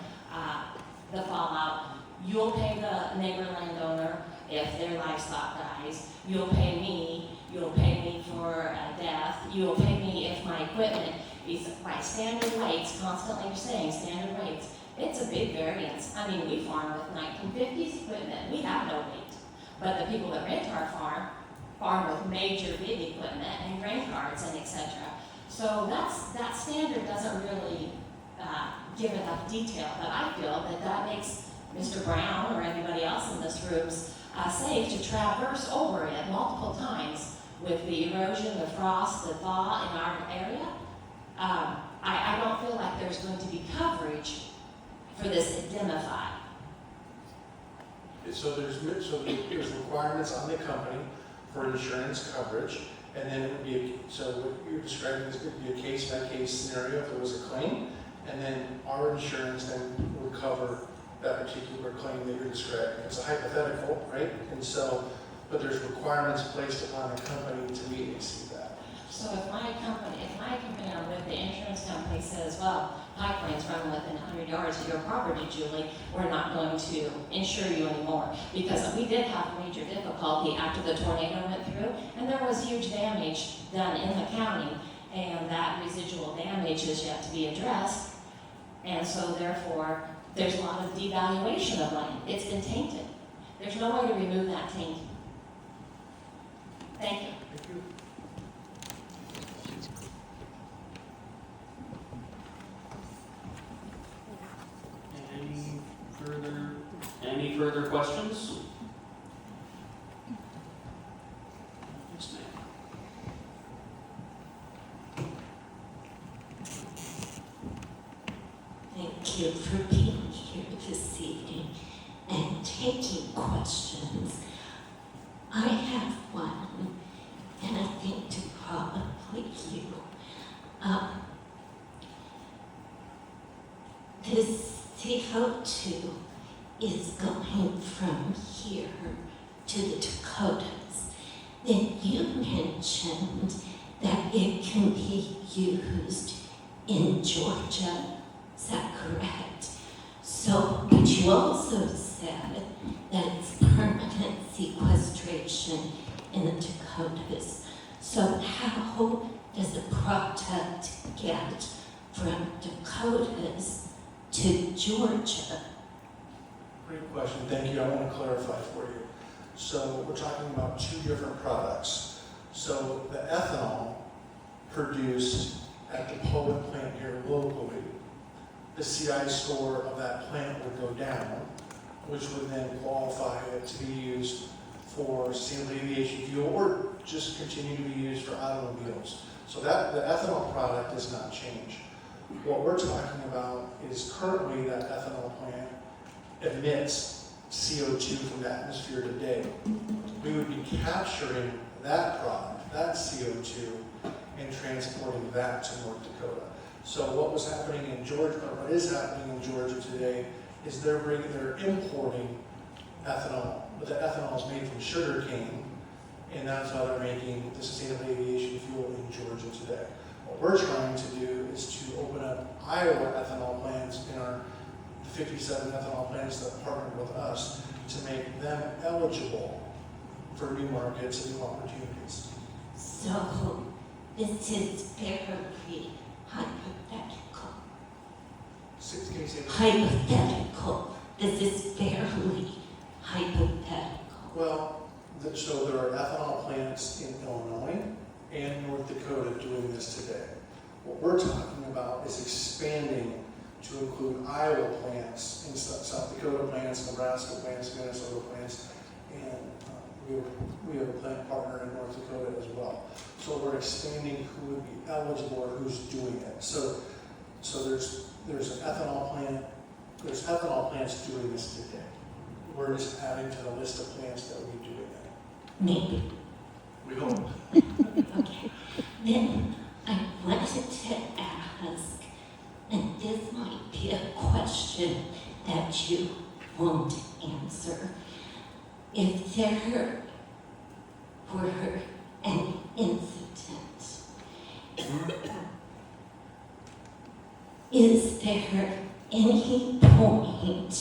the fallout. You'll pay the neighbor landowner if their livestock dies. You'll pay me. You'll pay me for death. You'll pay me if my equipment is by standard rates. Constantly you're saying standard rates. It's a big variance. I mean, we farm with 1950s equipment. We have no weight. But the people that rent our farm with major big equipment and grain carts and etc. So that standard doesn't really give enough detail, but I feel that makes Mr. Brown or anybody else in this room safe to traverse over it multiple times with the erosion, the frost, the thaw in our area. I don't feel like there's going to be coverage for this identify. So there's requirements on the company for insurance coverage, and then it would be, so what you're describing is going to be a case-by-case scenario if there was a claim, and then our insurance then would cover that particular claim that you're describing. It's a hypothetical, right? And so, but there's requirements placed upon the company to meet and exceed that. So if my company I'm with, the insurance company says, well, pipelines run within 100 yards of your property, Julie, we're not going to insure you anymore. Because we did have major difficulty after the tornado went through, and there was huge damage done in the county, and that residual damage is yet to be addressed. And so therefore, there's a lot of devaluation of land. It's been tainted. There's no way to remove that taint. Thank you. Thank you. Any further questions? Yes, ma'am. Thank you for being here this evening and taking questions. I have one, and I think to probably you. This CO2 is going from here to the Dakotas. Then you mentioned that it can be used in Georgia. Is that correct? So, but you also said that it's permanent sequestration in the Dakotas. So how does the product get from Dakotas to Georgia? Great question, thank you. I want to clarify for you. So we're talking about two different products. So the ethanol produced at the Poet plant here locally, the CI score of that plant would go down, which would then qualify it to be used for sustainable aviation fuel or just continue to be used for automobiles. So that the ethanol product does not change. What we're talking about is currently that ethanol plant emits CO2 from the atmosphere today. We would be capturing that product, that CO2, and transporting that to North Dakota. So what was happening in Georgia, or what is happening in Georgia today, is they're importing ethanol, but the ethanol is made from sugar cane, and that's how they're making the sustainable aviation fuel in Georgia today. What we're trying to do is to open up Iowa ethanol plants in our 57 ethanol plants that partnered with us to make them eligible for new markets and new opportunities. So, this is very hypothetical. Can you say that? Hypothetical. This is fairly hypothetical. Well, so there are ethanol plants in Illinois and North Dakota doing this today. What we're talking about is expanding to include Iowa plants, in South Dakota plants, Nebraska plants, Minnesota plants, and we have a plant partner in North Dakota as well. So we're expanding who would be eligible or who's doing it. So there's an ethanol plant, there's ethanol plants doing this today. We're just adding to the list of plants that we do it. Maybe. We hope. Okay. Then I wanted to ask, and this might be a question that you won't answer. If there were an incident, is there any point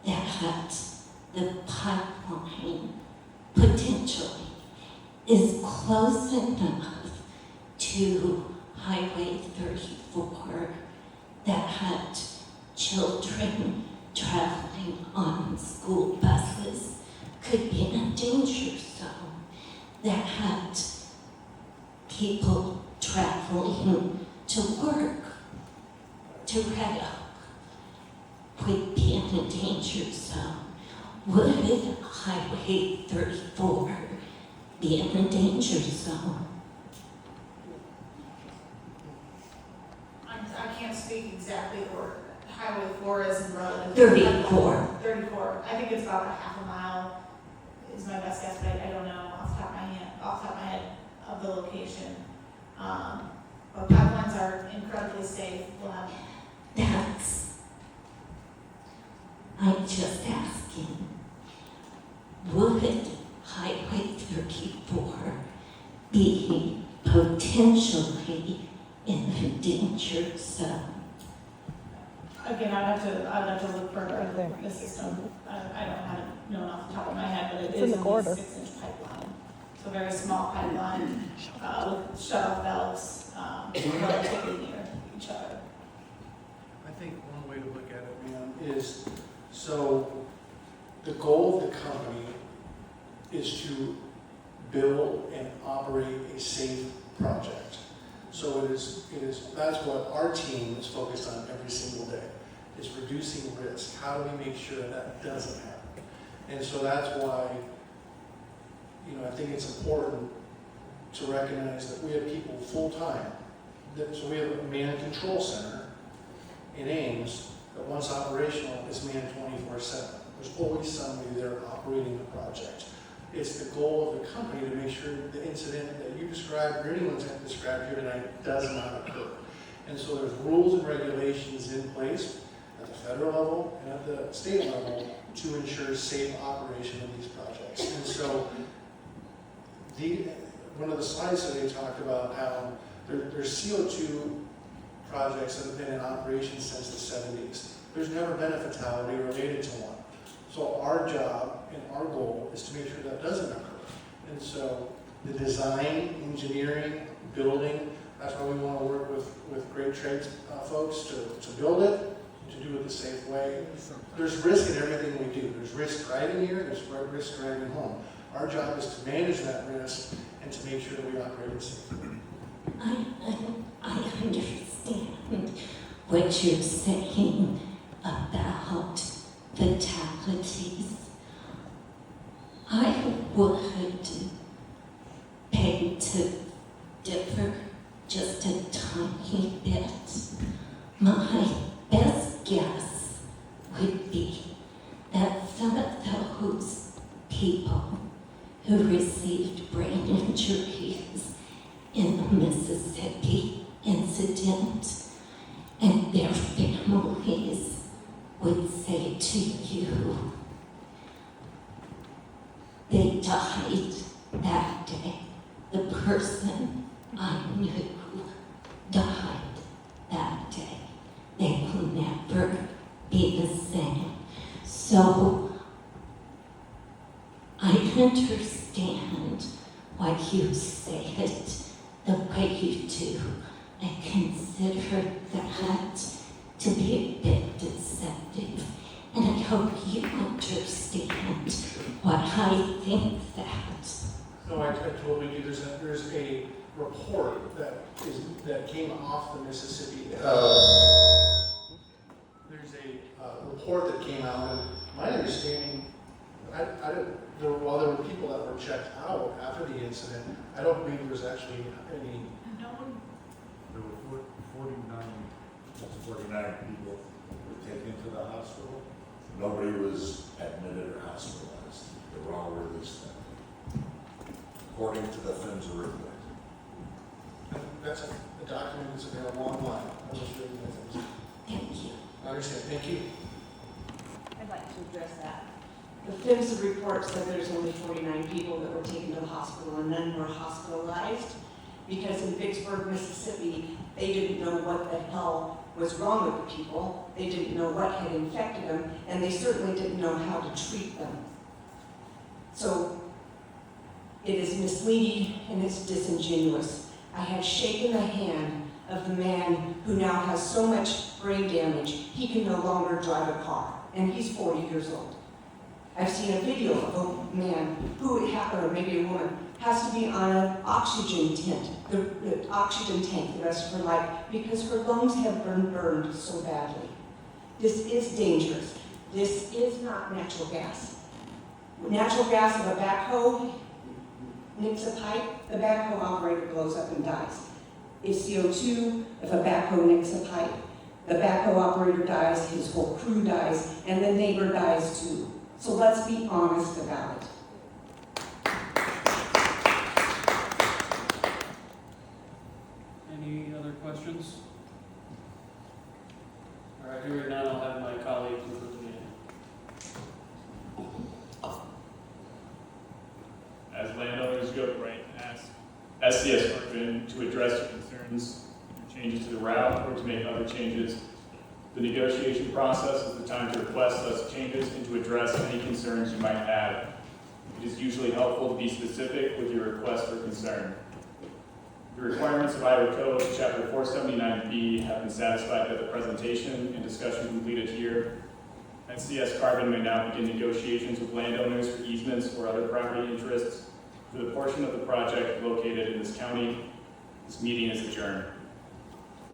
that the pipeline potentially is close enough to Highway 34 that had children traveling on school buses could be in a danger zone, that had people traveling to work, to Red Oak, would be in a danger zone? Would Highway 34 be in a danger zone? I can't speak exactly where Highway 4 is in relative. 34. 34. I think it's about a half a mile is my best guess, but I don't know off the top of my head of the location. But pipelines are incredibly safe. I'm just asking, would Highway 34 be potentially in a danger zone? Again, I'd have to look further into the system. I don't have it known off the top of my head, but it is a 6-inch pipeline. So very small pipeline with shut-off valves relatively near each other. I think one way to look at it, man, is so the goal of the company is to build and operate a safe project. So it is that's what our team is focused on every single day, is reducing risk. How do we make sure that doesn't happen? And so that's why, I think it's important to recognize that we have people full-time. So we have a man control center in Ames that once operational is manned 24/7. There's always somebody there operating the project. It's the goal of the company to make sure the incident that you described or anyone's described here tonight does not occur. And so there's rules and regulations in place at the federal level and at the state level to ensure safe operation of these projects. And so one of the slides today talked about how there's CO2 projects that have been in operation since the 70s. There's never been a fatality related to one. So our job and our goal is to make sure that doesn't occur. And so the design, engineering, building, that's why we want to work with great trades folks to build it, to do it the safe way. There's risk in everything we do. There's risk driving here, there's risk driving home. Our job is to manage that risk and to make sure that we operate it safely. I understand what you're saying about fatalities. I would beg to differ just a tiny bit. My best guess would be that some of those people who received brain injuries in the Mississippi incident and their families would to you. They died that day. The person I knew died that day. They will never be the same. So I understand why you say it the way you do. I consider that to be a bit deceptive, and I hope you understand what I think that. No, I totally do. There's a report that came off the Mississippi. There's a report that came out, and my understanding, while there were people that were checked out after the incident, I don't believe there was actually any. There were 49 people were taken to the hospital. Nobody was admitted or hospitalized. They were all released that day, according to the PHMSA report. That's a document that's available online. I was reading that. Thank you. I understand. Thank you. I'd like to address that. The PHMSA report said there's only 49 people that were taken to the hospital and none were hospitalized because in Vicksburg, Mississippi, they didn't know what the hell was wrong with the people. They didn't know what had infected them, and they certainly didn't know how to treat them. So it is misleading and it's disingenuous. I have shaken the hand of the man who now has so much brain damage, he can no longer drive a car, and he's 40 years old. I've seen a video of a man who, or maybe a woman, has to be on an oxygen tent, the oxygen tank the rest of her life because her lungs have been burned so badly. This is dangerous. This is not natural gas. Natural gas of a backhoe nicks a pipe, the backhoe operator blows up and dies. If CO2, if a backhoe nicks a pipe, the backhoe operator dies, his whole crew dies, and the neighbor dies too. So let's be honest about it. Any other questions? All right, hearing none, I'll have my colleague conclude the meeting. As landowners go right and ask SCS Carbon to address your concerns, your changes to the route, or to make other changes. The negotiation process is the time to request those changes and to address any concerns you might have. It is usually helpful to be specific with your request or concern. The requirements of Iowa Code, Chapter 479B, have been satisfied by the presentation and discussion completed here. SCS Carbon may now begin negotiations with landowners for easements or other property interests for the portion of the project located in this county. This meeting is adjourned.